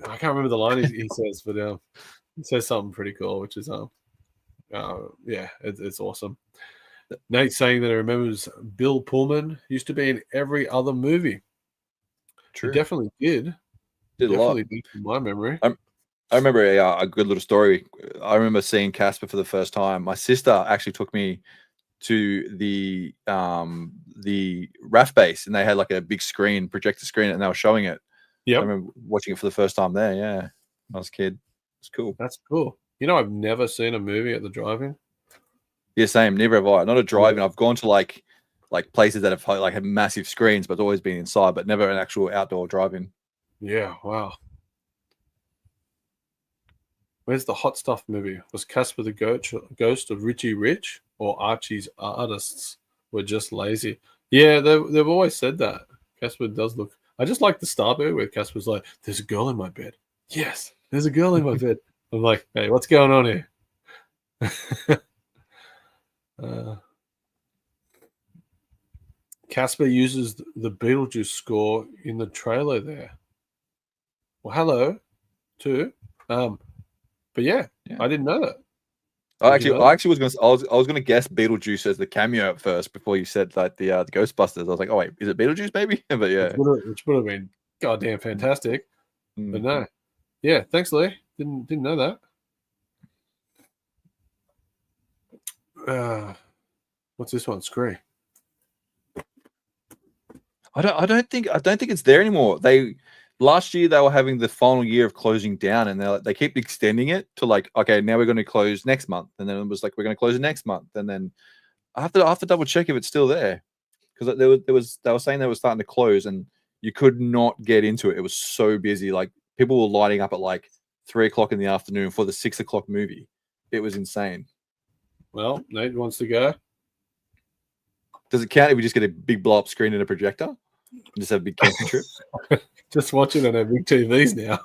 I can't remember the line he says, but he says something pretty cool, which is it's awesome. Nate's saying that he remembers Bill Pullman used to be in every other movie. True. He definitely did. Did a lot. Did in my memory. I remember a good little story. I remember seeing Casper for the first time. My sister actually took me to the RAF base, and they had like a big screen, projector screen, and they were showing it. Yeah, I remember watching it for the first time there. Yeah, when I was a kid. It's cool. That's cool. You know, I've never seen a movie at the drive-in. Yeah, same. Never have I. Not a drive-in. I've gone to like places that have like had massive screens, but it's always been inside, but never an actual outdoor drive-in. Yeah, wow. Where's the Hot Stuff movie? Was Casper the ghost of Richie Rich, or Archie's artists were just lazy? Yeah, they've always said that. Casper does look. I just like the start bit where Casper's like, "There's a girl in my bed." Yes, There's a girl in my bed. I'm like, hey, what's going on here? Casper uses the Beetlejuice score in the trailer there. Well, hello, too. But yeah, I didn't know that. I actually was gonna. I was gonna guess Beetlejuice as the cameo at first before you said like the Ghostbusters. I was like, oh wait, is it Beetlejuice, maybe? But yeah, which would have been goddamn fantastic. But no, yeah. Thanks, Lee. Didn't know that. What's this one? Skree. I don't think it's there anymore. Last year they were having the final year of closing down, and they keep extending it to like, okay, now we're going to close next month, and then it was like we're going to close it next month, and then I have to double check if it's still there, because they were saying they were starting to close, and you could not get into it. It was so busy. Like people were lining up at like 3 o'clock in the afternoon for the 6 o'clock movie. It was insane. Well, Nate wants to go. Does it count if we just get a big blow up screen and a projector? And just have a big camping trip? Just watching on our big TVs now.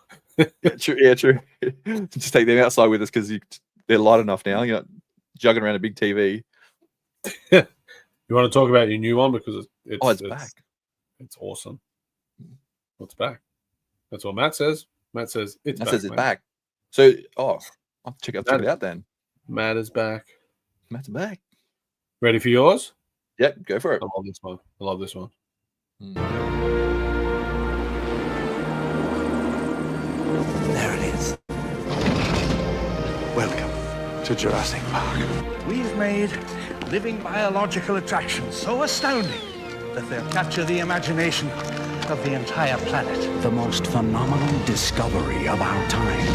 Yeah, true. Just take them outside with us because they're light enough now. You're not jugging around a big TV. You want to talk about your new one because it's back. It's awesome. It's back. That's what Matt says. Matt says it's back. So, I'll check it out then. Matt is back. Matt's back. Ready for yours? Yep, go for it. I love this one. There it is. Welcome to Jurassic Park. We've made living biological attractions so astounding that they'll capture the imagination of the entire planet. The most phenomenal discovery of our time.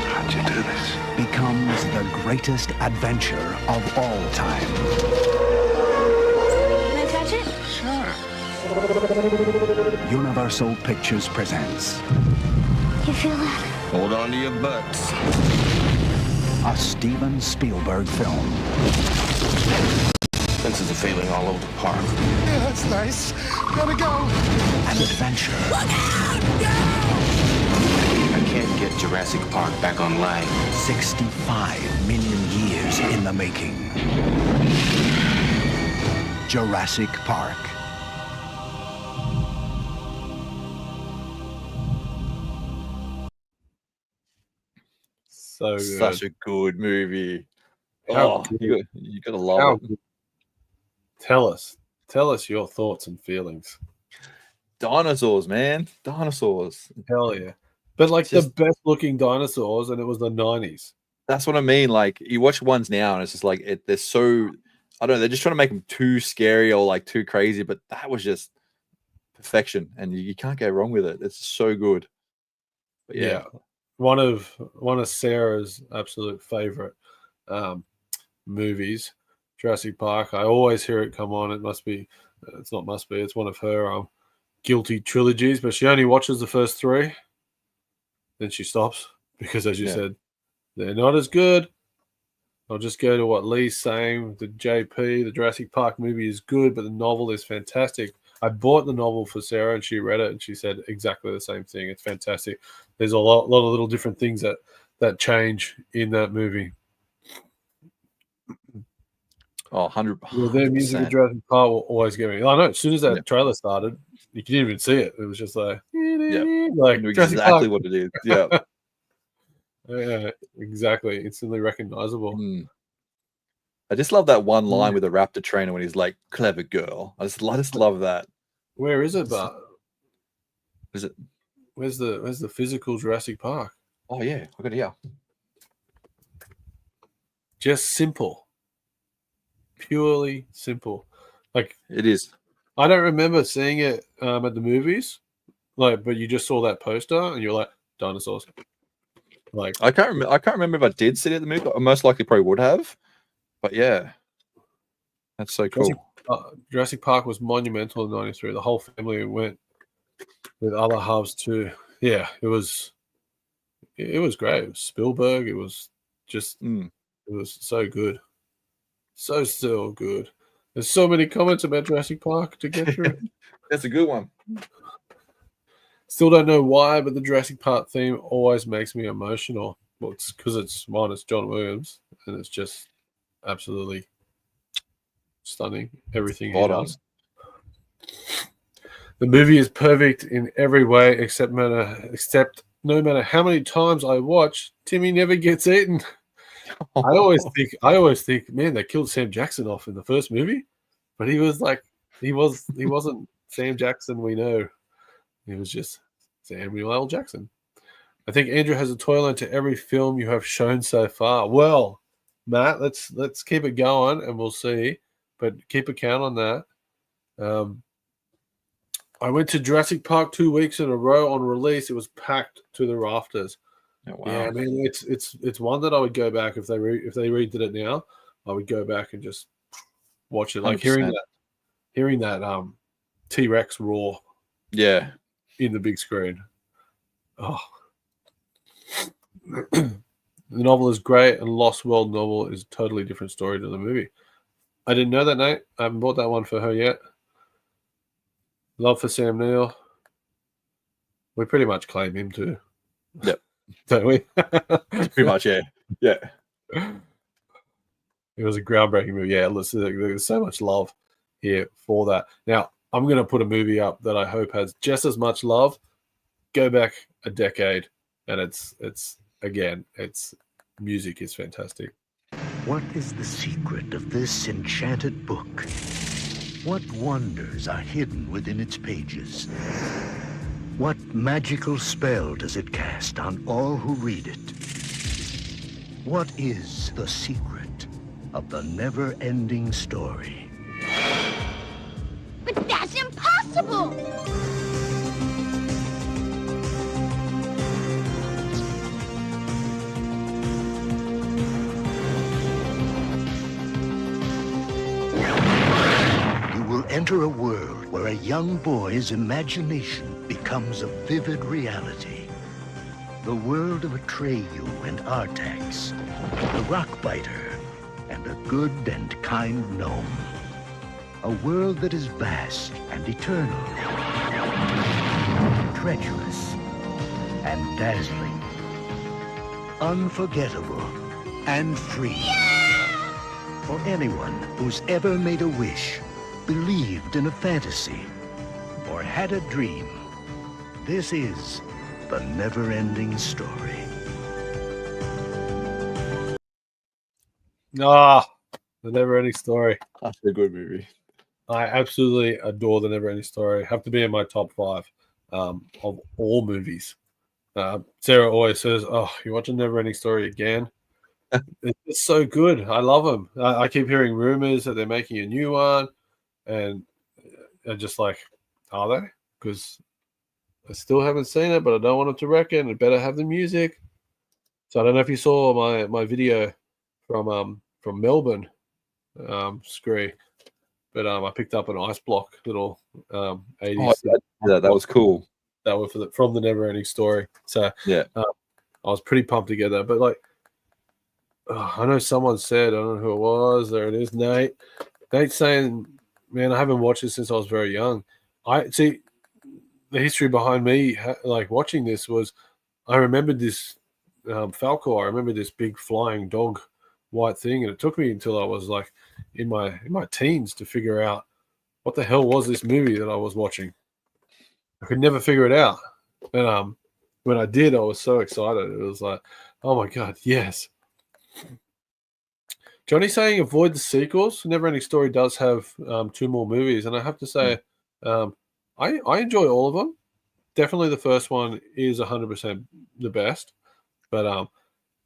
How'd you do this? Becomes the greatest adventure of all time. Can I touch it? Sure. Universal Pictures presents. You feel that? Hold on to your butts. A Steven Spielberg film. Fences are failing all over the park. Yeah, that's nice. Gotta go. An adventure. Look out! I can't get Jurassic Park back online. 65 million years in the making. Jurassic Park. So good. Such a good movie. How you gotta love it. Tell us your thoughts and feelings. Dinosaurs, man. Dinosaurs. Hell yeah. But like the best looking dinosaurs, and it was the 90s. That's what I mean. Like you watch ones now, and it's just like they're so, I don't know, they're just trying to make them too scary or like too crazy, but that was just perfection, and you can't go wrong with it. It's so good. But yeah. One of Sarah's absolute favorite movies, Jurassic Park. I always hear it come on. It's one of her guilty trilogies, but she only watches the first 3, then she stops because, as you said, they're not as good. I'll just go to what Lee's saying. The Jurassic Park movie is good, but the novel is fantastic. I bought the novel for Sarah, and she read it, and she said exactly the same thing. It's fantastic. There's a lot of little different things that change in that movie. 100%. Well, their music of Jurassic Park will always get me. I know. As soon as that trailer started, you didn't even see it. It was just like, like exactly what it is. Yeah. Yeah, exactly. Instantly recognizable. I just love that one line with the raptor trainer when he's like, "Clever girl." I just love that. Where is it, but is it? Where's the physical Jurassic Park? Oh yeah, I got it here. Just simple, purely simple. Like it is. I don't remember seeing it at the movies, but you just saw that poster and you're like, dinosaurs. Like I can't remember if I did see it at the movie. I most likely probably would have, but yeah, that's so cool. Jurassic Park was monumental in '93. The whole family went with other hubs too. Yeah, it was great. It was Spielberg. It was just it was so good, so good. There's so many comments about Jurassic Park to get through. That's a good one. Still don't know why, but the Jurassic Park theme always makes me emotional. Well, it's because it's John Williams, and it's just absolutely stunning. Everything he does. The movie is perfect in every way, except no matter how many times I watch, Timmy never gets eaten. I always think, man, they killed Sam Jackson off in the first movie, but he wasn't Sam Jackson we know. He was just Samuel L. Jackson. I think Andrew has a toilet to every film you have shown so far. Well, Matt, let's keep it going and we'll see. But keep a count on that. I went to Jurassic Park 2 weeks in a row on release. It was packed to the rafters. Oh, wow. Yeah, I mean it's one that I would go back if they redid it now. I would go back and just watch it. Like 100%. hearing that T-Rex roar. Yeah. In the big screen. Oh. The novel is great, and Lost World novel is a totally different story to the movie. I didn't know that, Nate. I haven't bought that one for her yet. Love for Sam Neill. We pretty much claim him too. Yep. Don't we? Pretty much, yeah. Yeah. It was a groundbreaking movie. Yeah, there's so much love here for that. Now, I'm going to put a movie up that I hope has just as much love. Go back a decade, and it's music is fantastic. What is the secret of this enchanted book? What wonders are hidden within its pages? What magical spell does it cast on all who read it? What is the secret of the never-ending story? But that's impossible! You will enter a world where a young boy's imagination becomes a vivid reality. The world of Atreyu and Artax, the Rockbiter, and a good and kind gnome. A world that is vast and eternal, treacherous and dazzling, unforgettable and free. For anyone who's ever made a wish, believed in a fantasy, or had a dream, this is the never-ending story. The Never-Ending Story. That's a good movie. I absolutely adore The Never-Ending Story. Have to be in my top 5 of all movies. Sarah always says, "Oh, you watch a Never-Ending Story again?" It's so good. I love them. I keep hearing rumors that they're making a new one, and I'm just like, are they? Because I still haven't seen it, but I don't want it to wreck it. It better have the music. So I don't know if you saw my video from Melbourne, Skree, but I picked up an ice block little 80s. That was cool. That was from the Never-Ending Story. So yeah, I was pretty pumped to get that. But like, I know someone said, I don't know who it was. There it is, Nate. Nate's saying, man, I haven't watched it since I was very young. I see the history behind me, like watching this was, I remembered this Falcor. I remember this big flying dog white thing, and it took me until I was like in my teens to figure out what the hell was this movie that I was watching. I could never figure it out, and when I did, I was so excited. It was like, oh my god, yes. Johnny's saying avoid the sequels. Never-Ending Story does have 2 more movies, and I have to say, I enjoy all of them. Definitely the first one is 100% the best, but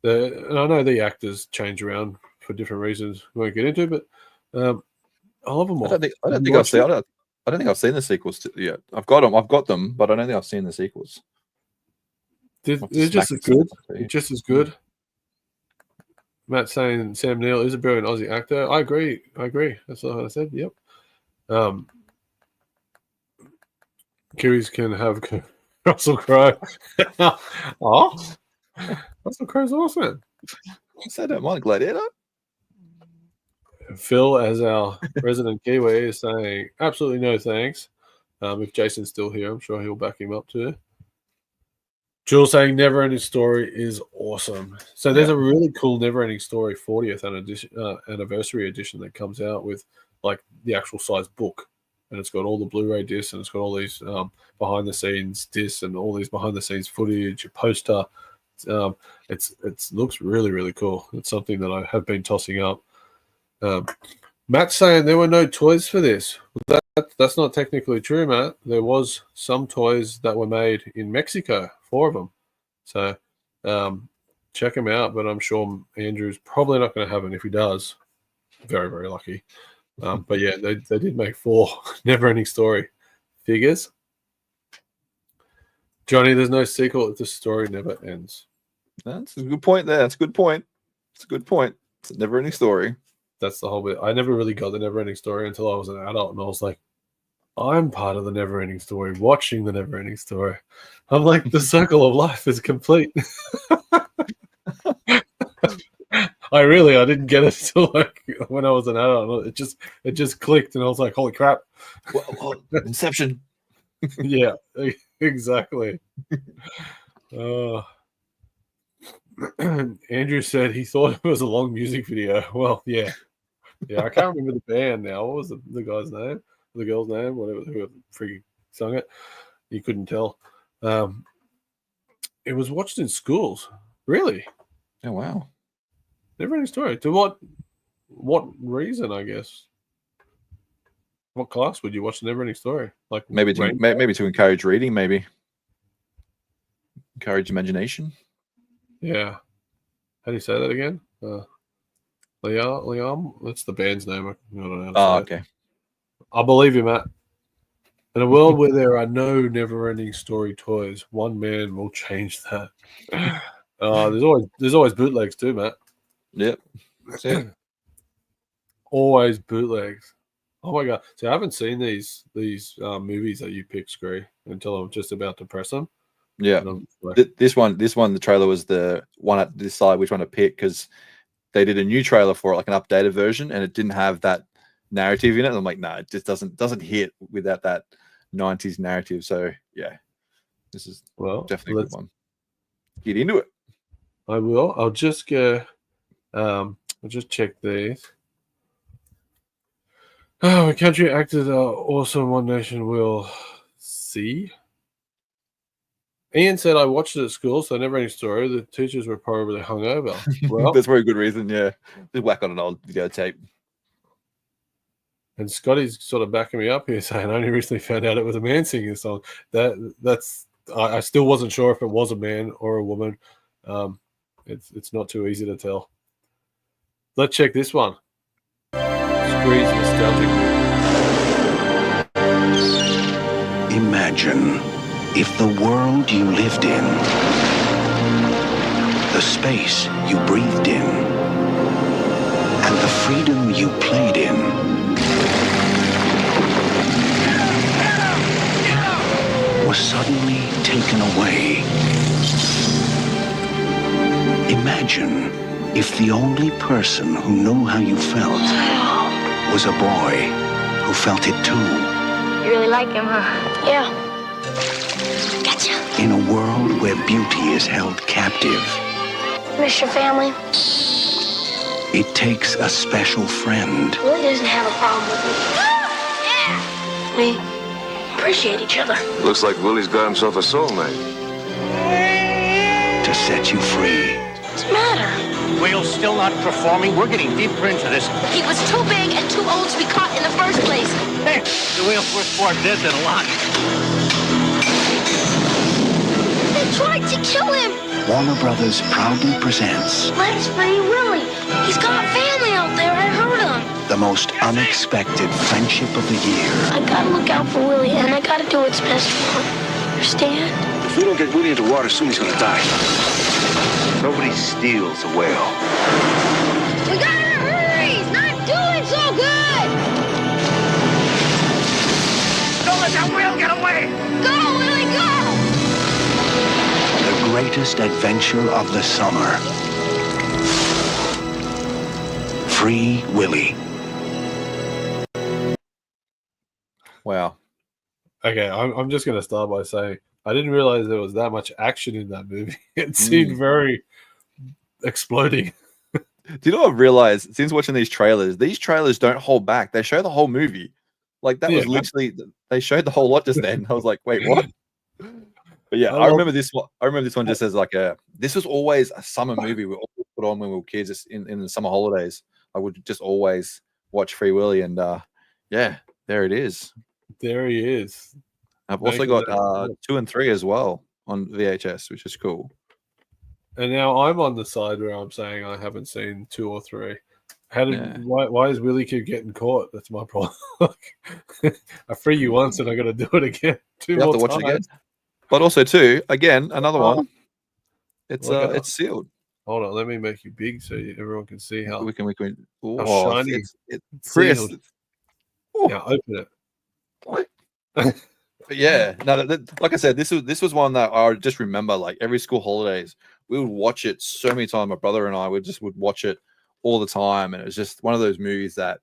and I know the actors change around for different reasons we won't get into, but I love them all. I don't think I've seen the sequels yet. I've got them, but I don't think I've seen the sequels. They're just as good. Just as good. Matt saying Sam Neill is a brilliant Aussie actor. I agree. That's what I said. Yep. Kiwis can have Russell Crowe. Oh, Russell Crowe's awesome. I don't mind Gladiator. Phil, as our resident Kiwi, is saying absolutely no thanks. If Jason's still here, I'm sure he'll back him up too. Jules saying Never Ending Story is awesome. So there's a really cool Never Ending Story 40th anniversary edition that comes out with like the actual size book, and it's got all the Blu-ray discs and it's got all these behind the scenes discs and all these behind the scenes footage, a poster. It looks really, really cool. It's something that I have been tossing up. Matt's saying there were no toys for this. That's not technically true, Matt. There was some toys that were made in Mexico, 4 of them. So check them out, but I'm sure Andrew's probably not going to have them. If he does, very, very lucky. But yeah, they did make 4 Never-Ending Story figures. Johnny, there's no sequel if the story never ends. That's a good point there. That's a good point. It's a good point. It's a never-ending story. That's the whole bit. I never really got the never-ending story until I was an adult, and I was like, I'm part of the never-ending story, watching the never-ending story. I'm like, the circle of life is complete. I didn't get it until like when I was an adult. It just clicked, and I was like, holy crap. Well, Inception. Yeah, exactly. Andrew said he thought it was a long music video. Well, yeah. I can't remember the band now. What was the guy's name? The girl's name? Whatever, whoever freaking sung it. You couldn't tell. It was watched in schools. Really? Oh, wow. Never-ending story. To what reason, I guess? What class would you watch the Never-ending Story? Like maybe to encourage reading, maybe. Encourage imagination. Yeah. How do you say that again? Liam? That's the band's name. I don't know. Oh, okay. I believe you, Matt. In a world where there are no never-ending story toys, one man will change that. There's always bootlegs too, Matt. Yep. That's it. Always bootlegs. Oh my god! So I haven't seen these movies that you picked, Skree, until I'm just about to press them. Yeah. Like, this one, the trailer was the one at decide which one to pick because they did a new trailer for it, like an updated version, and it didn't have that narrative in it. And I'm like, no, it just doesn't hit without that 90s narrative. So yeah, this is definitely a good one. Get into it. I will. I'll just go. I'll just check these. Oh, country actors are awesome. One Nation will see. Ian said, I watched it at school, so Never-Ending Story. The teachers were probably hungover. Well, that's a very good reason, yeah. Just whack on an old videotape. And Scotty's sort of backing me up here, saying, I only recently found out it was a man singing a song. I still wasn't sure if it was a man or a woman. It's not too easy to tell. Let's check this one. Skree's nostalgic. Imagine if the world you lived in, the space you breathed in, and the freedom you played in was suddenly taken away. Imagine if the only person who knew how you felt was a boy who felt it too. You really like him, huh? Yeah. Gotcha. In a world where beauty is held captive, Miss your family? it takes a special friend Willie doesn't have a problem with me. Yeah. We appreciate each other. Looks like Willie's got himself a soulmate. to set you free. What's the matter? Whale's still not performing. We're getting deeper into this. He was too big and too old to be caught in the first place. Hey, the whale's worth more dead than alive. They tried to kill him. Warner Brothers proudly presents Let us free Willie. He's got family out there. I heard him. the most unexpected friendship of the year. I gotta look out for Willie, and I gotta do what's best for him. Understand? If we don't get Willie into water soon, he's gonna die. Nobody steals a whale. We gotta hurry. He's not doing so good. Don't let that whale get away. Go, Willie, go. The greatest adventure of the summer. Free Willy. Wow. Okay, I'm just going to start by saying I didn't realize there was that much action in that movie. It seemed very exploding. Do you know what I've realized since watching these trailers don't hold back. They show the whole movie. Like that was literally they showed the whole lot just then. I was like, wait, what? But yeah, I remember this one. I remember this one just as like this was always a summer movie we always put on when we were kids just in the summer holidays. I would just always watch Free Willy and yeah, there it is. There he is. I've also got 2 and 3 as well on VHS, which is cool. And now I'm on the side where I'm saying I haven't seen 2 or 3. Why is Willie keep getting caught? That's my problem. I free you once and I got to do it again. You have to watch it again. But also too, again, another one. It's sealed. Hold on, let me make you big so everyone can see how we can. How shiny it's Chris. Yeah, open it. But yeah, no, like I said, this was one that I just remember. Like every school holidays, we would watch it so many times. My brother and I would watch it all the time, and it was just one of those movies that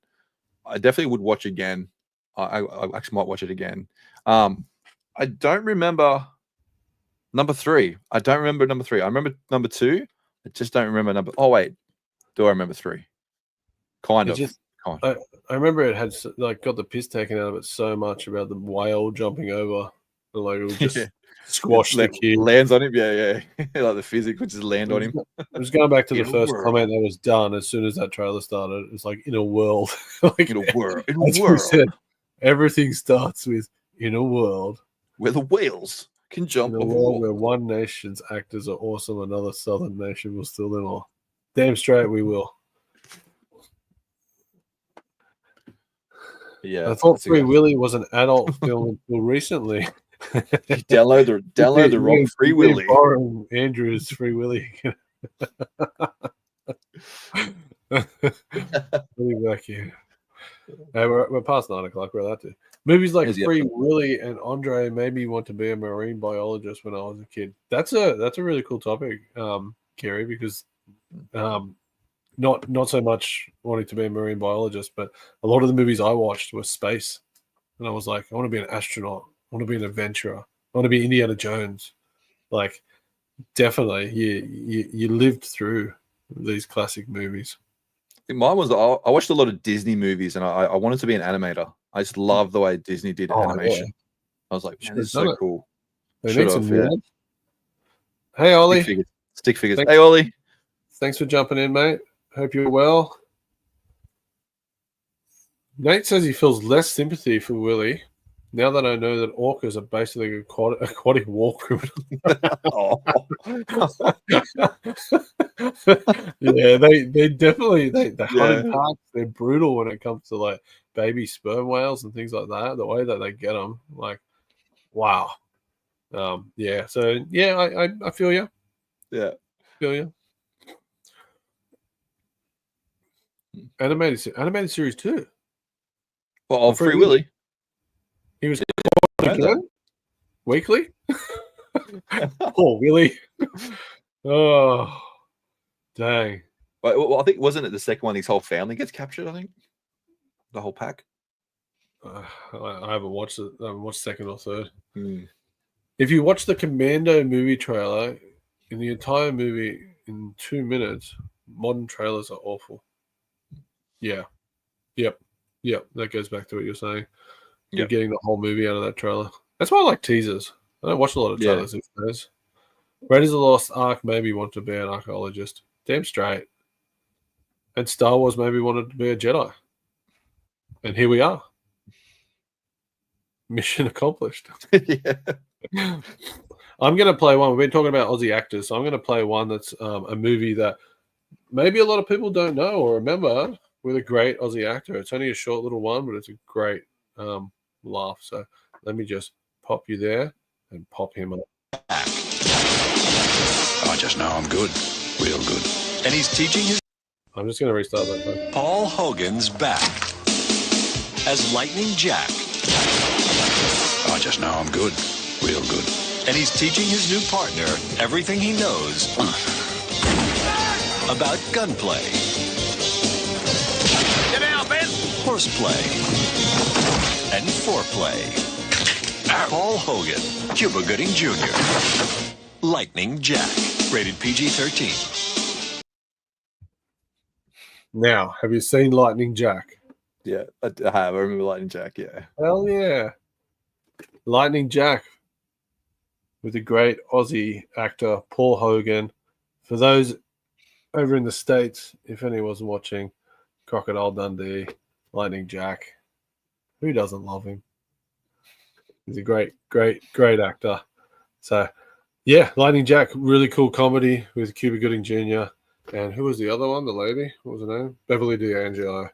I definitely would watch again. I actually might watch it again. I don't remember number 3. I don't remember number 3. I remember number 2. I just don't remember number. Oh wait, do I remember 3? Kind of. I remember it had like got the piss taken out of it so much about the whale jumping over, and like it would just squash the kid. Lands on him, yeah. Like the physics would just land on him. I was going back to the first comment that was done as soon as that trailer started. It's like in a world, like in a world, said, everything starts with in a world where the whales can jump. In a world where one nation's actors are awesome, another southern nation will steal them all. Damn straight, we will. Yeah, I thought Free Willy was an adult film until recently. download the wrong Free Willy. Borrowing Andrew's Free Willy. Back here. Hey, we're past 9 o'clock. We're allowed to. Movies like Free Willy and Andre made me want to be a marine biologist when I was a kid. That's a really cool topic, Kerry, because not so much wanting to be a marine biologist, but a lot of the movies I watched were space, and I was like, I want to be an astronaut. I want to be an adventurer. I want to be Indiana Jones. Like, definitely, you lived through these classic movies. Mine was I watched a lot of Disney movies, and I wanted to be an animator. I just love the way Disney did animation. Yeah. I was like, man, this is so cool. Hey, Ollie. Stick figures. Hey, Ollie. Thanks for jumping in, mate. Hope you're well. Nate says he feels less sympathy for Willie now that I know that orcas are basically aquatic war criminals. Yeah, they definitely they hunt in parks. They're brutal when it comes to like baby sperm whales and things like that. The way that they get them, like, wow. Yeah. So yeah, I feel you. Yeah, feel you. Animated series too. Well, Free Willy. He was again weekly. Poor Willie. Oh, dang. Well, I think wasn't it the second one? His whole family gets captured. I think the whole pack. I haven't watched it. I haven't watched second or third. If you watch the Commando movie trailer, in the entire movie in 2 minutes, modern trailers are awful. Yeah. Yep. That goes back to what you're saying. You're getting the whole movie out of that trailer. That's why I like teasers. I don't watch a lot of trailers these days. Raiders of the Lost Ark maybe wanted to be an archaeologist. Damn straight. And Star Wars maybe wanted to be a Jedi. And here we are. Mission accomplished. I'm going to play one. We've been talking about Aussie actors, so I'm going to play one that's a movie that maybe a lot of people don't know or remember with a great Aussie actor. It's only a short little one, but it's a great laugh. So let me just pop you there and pop him up. I just know I'm good. Real good. And he's teaching his... I'm just going to restart that phone. Paul Hogan's back as Lightning Jack. I just know I'm good. Real good. And he's teaching his new partner everything he knows about gunplay. Get out, Ben! Horseplay. And foreplay. Paul Hogan, Cuba Gooding Jr., Lightning Jack, rated PG-13. Now, have you seen Lightning Jack? Yeah, I have. I remember Lightning Jack. Yeah. Hell yeah. Lightning Jack with the great Aussie actor Paul Hogan. For those over in the States, if anyone's watching, Crocodile Dundee, Lightning Jack. Who doesn't love him? He's a great actor. So, yeah, Lightning Jack, really cool comedy with Cuba Gooding Jr. And who was the other one? The lady? What was her name? Beverly D'Angelo.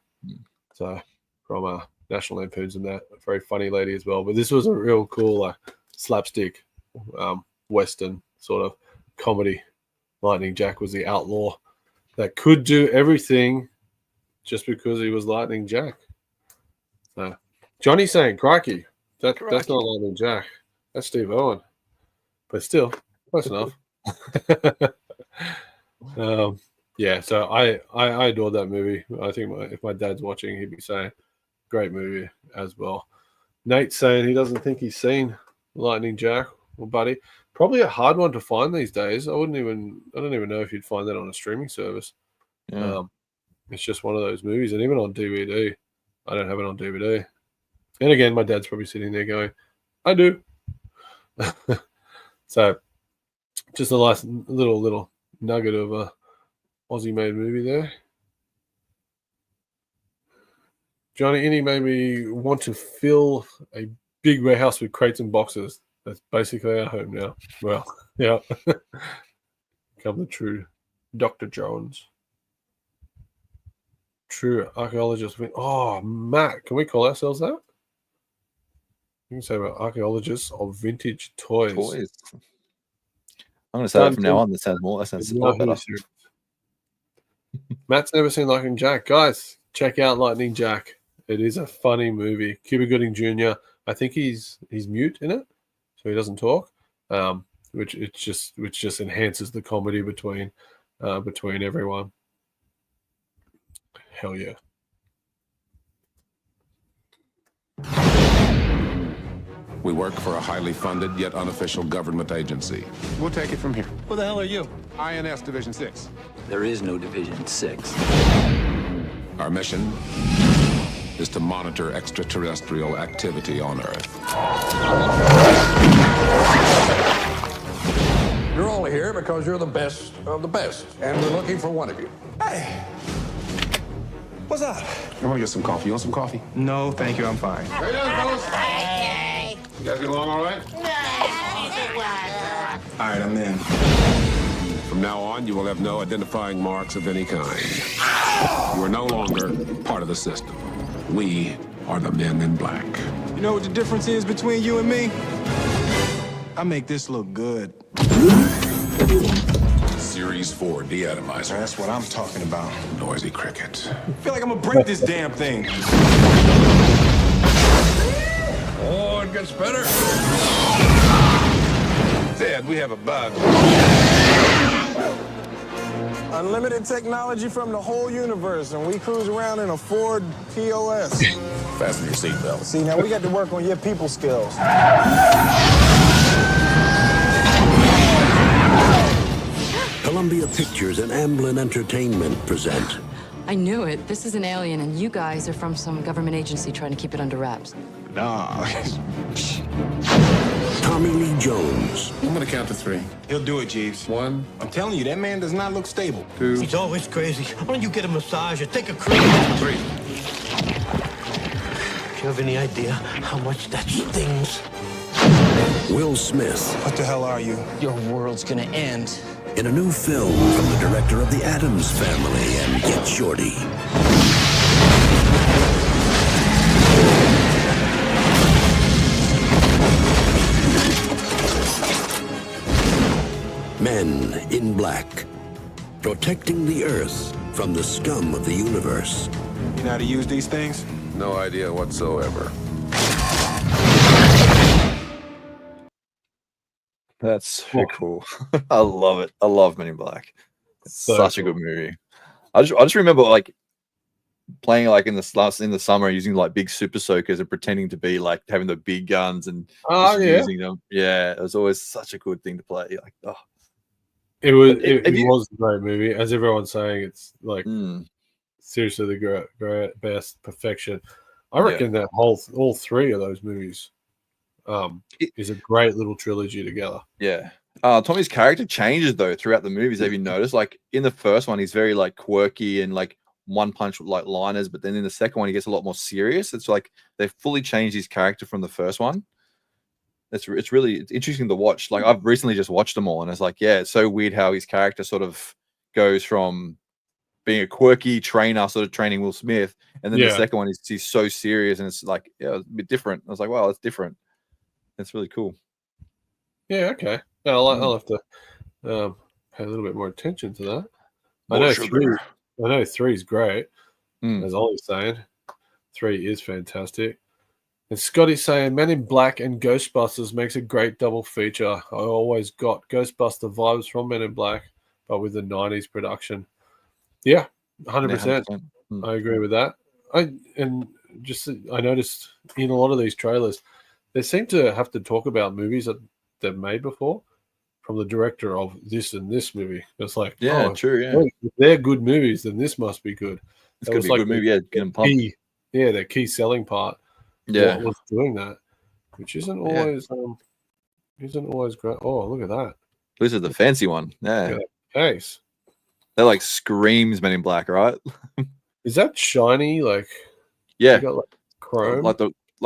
So, from National Lampoons and that. A very funny lady as well. But this was a real cool slapstick Western sort of comedy. Lightning Jack was the outlaw that could do everything just because he was Lightning Jack. So, Johnny's saying, crikey. That's not Lightning Jack. That's Steve Owen. But still, close enough. Yeah, so I adored that movie. I think if my dad's watching, he'd be saying, great movie as well. Nate's saying he doesn't think he's seen Lightning Jack. Well, buddy, probably a hard one to find these days. I don't even know if you'd find that on a streaming service. Yeah. It's just one of those movies, and even on DVD, I don't have it on DVD. And again, my dad's probably sitting there going, I do. So, just a nice little nugget of a Aussie-made movie there. Johnny Innie made me want to fill a big warehouse with crates and boxes. That's basically our home now. Well, yeah. Come the true Dr. Jones. True archaeologist. Oh, Matt, can we call ourselves that? You can say we're archaeologists of vintage toys. I'm going to say that from now on. That sounds a lot better. Matt's never seen Lightning Jack. Guys, check out Lightning Jack. It is a funny movie. Cuba Gooding Jr. I think he's mute in it, so he doesn't talk. Which just enhances the comedy between everyone. Hell yeah. We work for a highly funded yet unofficial government agency. We'll take it from here. Who the hell are you? INS Division 6. There is no Division 6. Our mission is to monitor extraterrestrial activity on Earth. You're only here because you're the best of the best, and we're looking for one of you. Hey. What's up? I want to get some coffee. You want some coffee? No, thank you. I'm fine. Hey, fellas. You guys get along all right? All right, I'm in. From now on, you will have no identifying marks of any kind. You are no longer part of the system. We are the men in black. You know what the difference is between you and me? I make this look good. Series 4 deatomizer. That's what I'm talking about. Noisy cricket. I feel like I'm gonna break this damn thing. Oh, it gets better. Dad, we have a bug. Unlimited technology from the whole universe, and we cruise around in a Ford POS. Fasten your seatbelt. See, now we got to work on your people skills. Columbia Pictures and Amblin Entertainment present. I knew it. This is an alien, and you guys are from some government agency trying to keep it under wraps. Nah. Tommy Lee Jones. I'm gonna count to 3. He'll do it, Jeeves. 1. I'm telling you, that man does not look stable. 2. He's always crazy. Why don't you get a massage or take a cruise? 3. Do you have any idea how much that stings? Will Smith. What the hell are you? Your world's gonna end. In a new film from the director of The Addams Family and Get Shorty. Men in Black. Protecting the Earth from the scum of the universe. You know how to use these things? No idea whatsoever. That's so cool. I love it. I love Men in Black. It's such a good movie. I just remember, like, playing like in the summer using like big super soakers and pretending to be like having the big guns and just using them. Yeah, it was always such a good thing to play. Like, oh. It was a great movie, as everyone's saying. It's like seriously the great best perfection. I reckon that all three of those movies is a great little trilogy together. Yeah. Tommy's character changes though throughout the movies. Have you noticed? Like in the first one, he's very like quirky and like one punch like liners, but then in the second one, he gets a lot more serious. It's like they've fully changed his character from the first one. It's interesting to watch. Like I've recently just watched them all, and it's like, yeah, it's so weird how his character sort of goes from being a quirky trainer, sort of training Will Smith, and then the second one he's so serious, and it's like, yeah, it's a bit different. I was like, wow, it's different. It's really cool. Yeah, okay. I'll have to pay a little bit more attention to that. I know three is great, as Ollie's saying. 3 is fantastic. And Scotty's saying Men in Black and Ghostbusters makes a great double feature. I always got Ghostbuster vibes from Men in Black, but with the 90s production. Yeah, 100%. I agree with that. I noticed in a lot of these trailers, they seem to have to talk about movies that they've made before from the director of this and this movie. It's like, true, yeah. If they're good movies, then this must be good. It's going to be a good movie, get them pumped. Their key selling part. Yeah, was doing that, which isn't always great. Oh, look at that! This is the fancy one. Yeah, case. That like screams Men in Black, right? Is that shiny? Like, yeah, got like chrome, like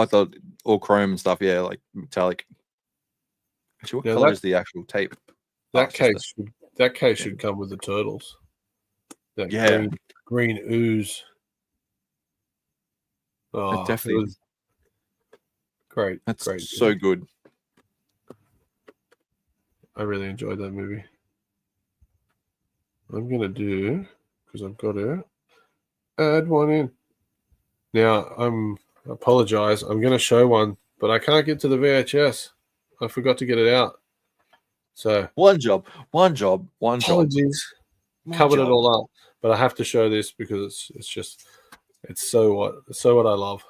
the all chrome and stuff. Yeah, like metallic. Actually, what color is the actual tape? That case should come with the turtles. That green ooze. Oh, definitely. Great. That's great so movie. good. I really enjoyed that movie. I'm going to do, because I've got to add one in. Now, I apologize. I'm going to show one, but I can't get to the VHS. I forgot to get it out. So one job. Apologies. Covered it all up, but I have to show this because it's so what I love.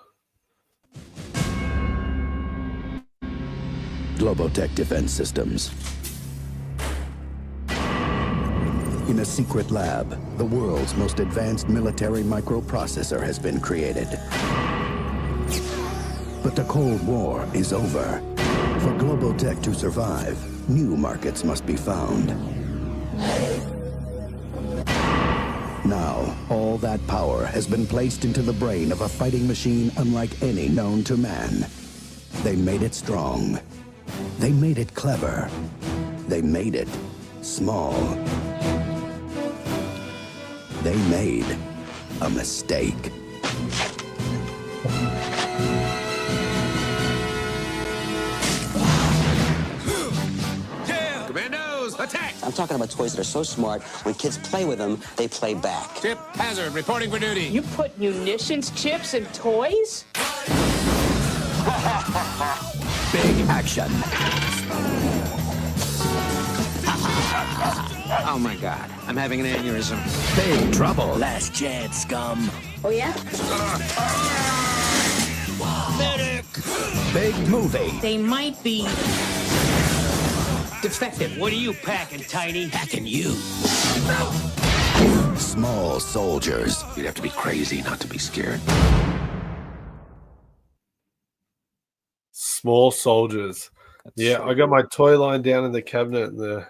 Globotech Defense Systems. In a secret lab, the world's most advanced military microprocessor has been created. But the Cold War is over. For Globotech to survive, new markets must be found. Now, all that power has been placed into the brain of a fighting machine unlike any known to man. They made it strong. They made it clever. They made it small. They made a mistake. Commandos, attack! I'm talking about toys that are so smart, when kids play with them, they play back. Tip Hazard reporting for duty. You put munitions chips in toys? Big action. Oh my God, I'm having an aneurysm. Big trouble. Last chance, scum. Oh, yeah? Medic! Big movie. They might be defective. What are you packing, Tiny? Packing you. Small soldiers. You'd have to be crazy not to be scared. Small soldiers. I got my toy line down in the cabinet, and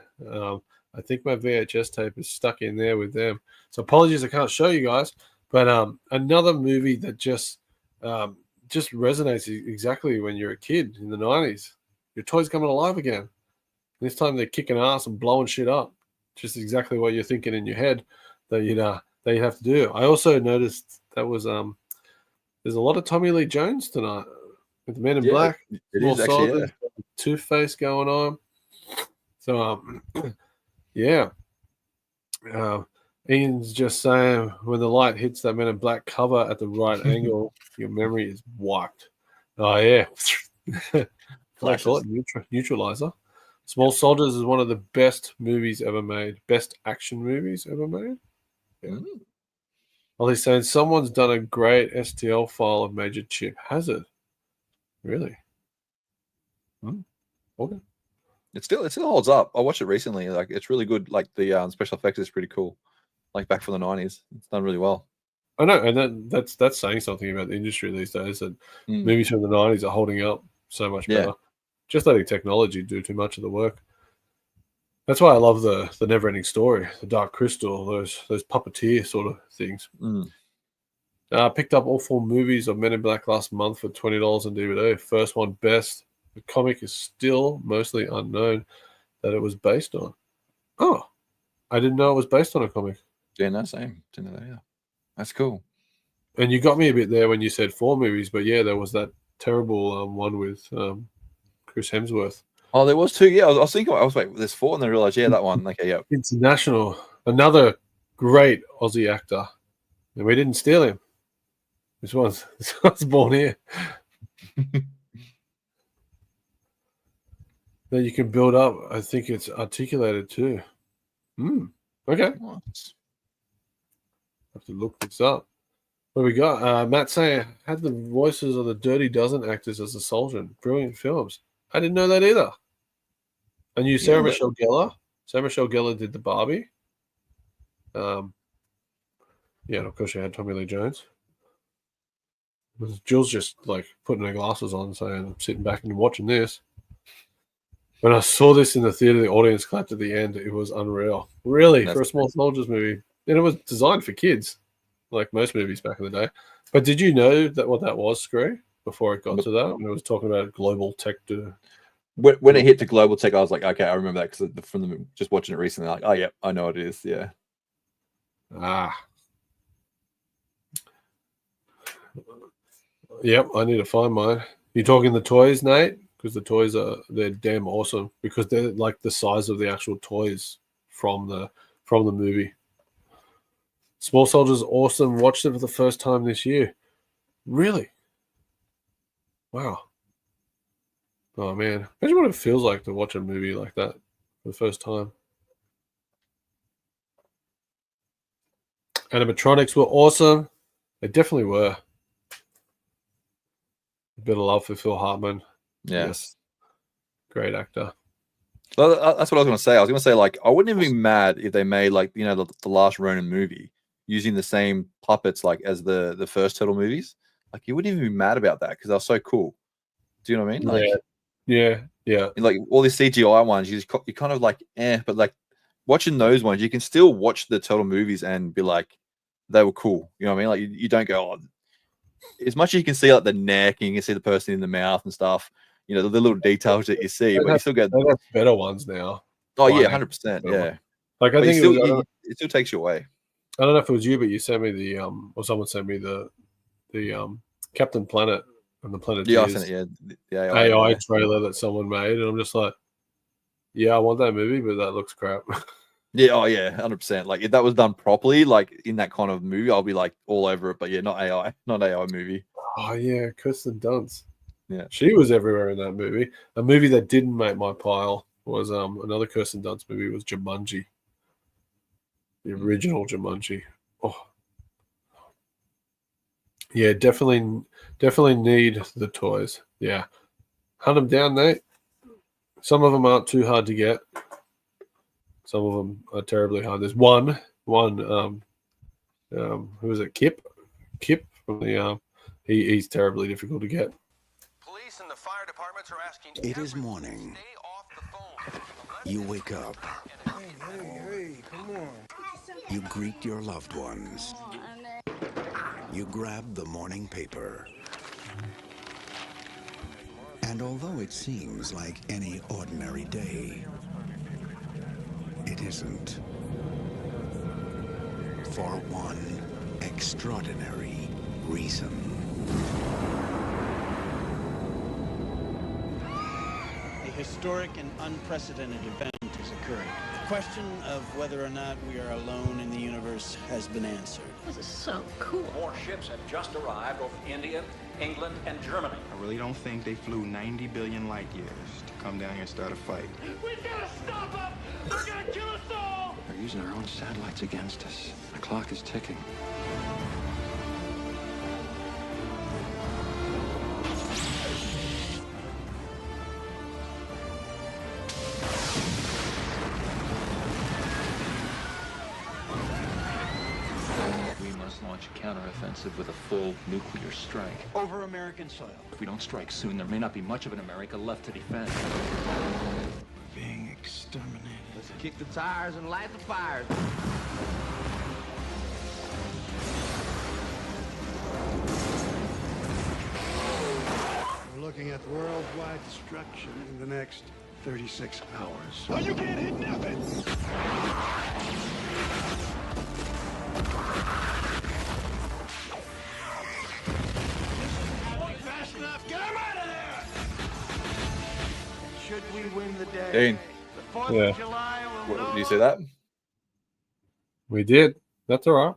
I think my VHS tape is stuck in there with them. So apologies, I can't show you guys. But another movie that just resonates exactly when you're a kid in the 90s. Your toy's coming alive again. This time they're kicking ass and blowing shit up. Just exactly what you're thinking in your head that you'd have to do. I also noticed that was there's a lot of Tommy Lee Jones tonight with the Men in Black. It is actually, Two-Face going on. So Ian's just saying when the light hits that Men in Black cover at the right angle, your memory is wiped. Oh yeah. Neutralizer. Small Soldiers is one of the best movies ever made. Best action movies ever made. Yeah. Ollie's saying someone's done a great STL file of Major Chip. Has it? Really? Okay. It still holds up. I watched it recently. Like it's really good. Like the special effects is pretty cool. Like back from the 90s. It's done really well. I know, and that's saying something about the industry these days. That movies from the 90s are holding up so much better. Just letting technology do too much of the work. That's why I love the Never-Ending Story, the Dark Crystal, those puppeteer sort of things. Picked up all 4 movies of Men in Black last month for $20 on DVD. First one best. The comic is still mostly unknown that it was based on. Oh, I didn't know it was based on a comic. Yeah, no, same. Didn't know that, yeah. That's cool. And you got me a bit there when you said 4 movies, but yeah, there was that terrible one with Chris Hemsworth. Oh, there was 2. Yeah, I was thinking. I was like, "There's 4," and then I realized, yeah, that one. Okay, yeah. International, another great Aussie actor, and we didn't steal him. This one's born here. Then you can build up. I think it's articulated too. Okay. Nice. Have to look this up. What do we got? Matt saying had the voices of the Dirty Dozen actors as a soldier in brilliant films. I didn't know that either. I knew Sarah Michelle Gellar. Sarah Michelle Gellar did the Barbie. Yeah, and of course you had Tommy Lee Jones. Jill's just like putting her glasses on, saying, "I'm sitting back and watching this." When I saw this in the theater, the audience clapped at the end. It was unreal. Really, for a Small Soldiers movie. And it was designed for kids, like most movies back in the day. But did you know that what that was, Skree, before it got to that? When it was talking about global tech. When it hit to global tech, I was like, okay, I remember that because from just watching it recently, like, oh, yeah, I know what it is. Yeah. Yep, I need to find mine. You talking the toys, Nate? Because the toys they're damn awesome because they're like the size of the actual toys from the movie. Small Soldiers awesome. Watched it for the first time this year. Really? Wow. Oh man. Imagine what it feels like to watch a movie like that for the first time. Animatronics were awesome. They definitely were. A bit of love for Phil Hartman. Yes. Great actor. Well, that's what I was going to say. I was going to say, like, I wouldn't even be mad if they made, like, you know, the last Ronin movie using the same puppets, like, as the first Turtle movies. Like, you wouldn't even be mad about that because they're so cool. Do you know what I mean? Like, yeah. Like, all these CGI ones, you kind of like, but, like, watching those ones, you can still watch the Turtle movies and be like, they were cool. You know what I mean? Like, you don't go, as much as you can see, like, the neck and you can see the person in the mouth and stuff. You know, the little details that you see, but you still get better ones now. Oh yeah, 100%. Yeah, like I think it still takes you away. I don't know if it was you, but you sent me the or someone sent me the Captain Planet and the Planeteers. Yeah, I sent it. Yeah, the AI trailer that someone made, and I'm just like, yeah, I want that movie, but that looks crap. Yeah, oh yeah, 100%. Like if that was done properly, like in that kind of movie, I'll be like all over it. But yeah, not AI movie. Oh yeah, Kirsten Dunst. Yeah, she was everywhere in that movie. A movie that didn't make my pile was another Kirsten Dunst movie was Jumanji. The original Jumanji. Oh. Yeah, definitely need the toys. Yeah. Hunt them down, Nate. Some of them aren't too hard to get. Some of them are terribly hard. There's one who is it? Kip from the he's terribly difficult to get. It is morning. You wake up. Hey, come on. You greet your loved ones. You grab the morning paper. And although it seems like any ordinary day, it isn't. For one extraordinary reason. A historic and unprecedented event has occurred. The question of whether or not we are alone in the universe has been answered. This is so cool. More ships have just arrived over India, England, and Germany. I really don't think they flew 90 billion light years to come down here and start a fight. We gotta stop them! They're gonna kill us all! They're using our own satellites against us. The clock is ticking. launch a counteroffensive with a full nuclear strike. Over American soil. If we don't strike soon, there may not be much of an America left to defend. Being exterminated. Let's kick the tires and light the fires. We're looking at worldwide destruction in the next 36 hours. Oh, you can't hit nothing! Fast enough, get him out of there! Should we win the day? Dean. The 4th Yeah. of July will What, did you say that? We did. That's all right.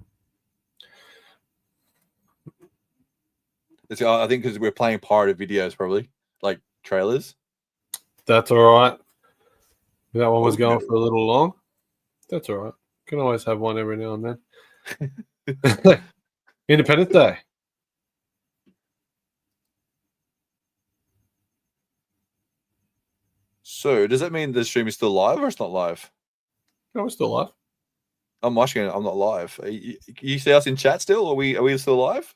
I think because we're playing pirated videos, probably like trailers. That's all right. That one was going for a little long. That's all right. Can always have one every now and then. Independence Day. So does that mean the stream is still live or it's not live? No, we're still live. I'm watching it. I'm not live. You see us in chat still? Are we still live?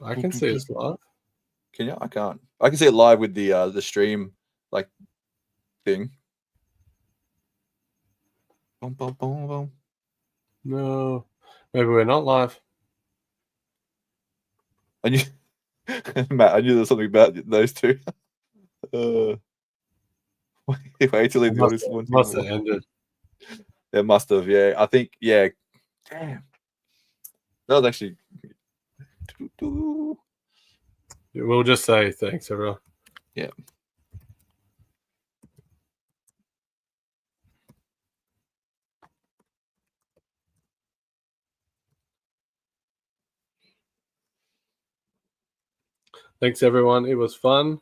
I can see us live. Can you? I can't. I can see it live with the stream like thing. Boom, boom, boom, boom. No, maybe we're not live. I knew, Matt. I knew there was something about those two. Wait till they notice one. Must have ended. It must have. Yeah, I think. Yeah. Damn. That was actually. We'll just say thanks, everyone. Yeah. Thanks, everyone. It was fun,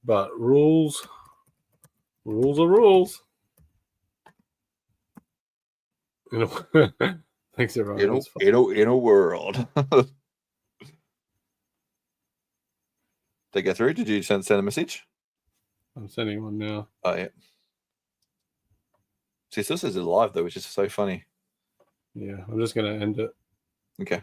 but rules are rules. Thanks, everyone. In a world. Did they get through? Did you send a message? I'm sending one now. Oh, yeah. See, it still says it's live, though, which is so funny. Yeah, I'm just going to end it. Okay.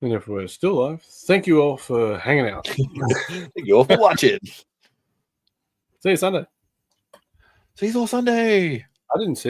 And if we're still live, thank you all for hanging out. Thank you all for watching. See you Sunday. See you all Sunday. I didn't see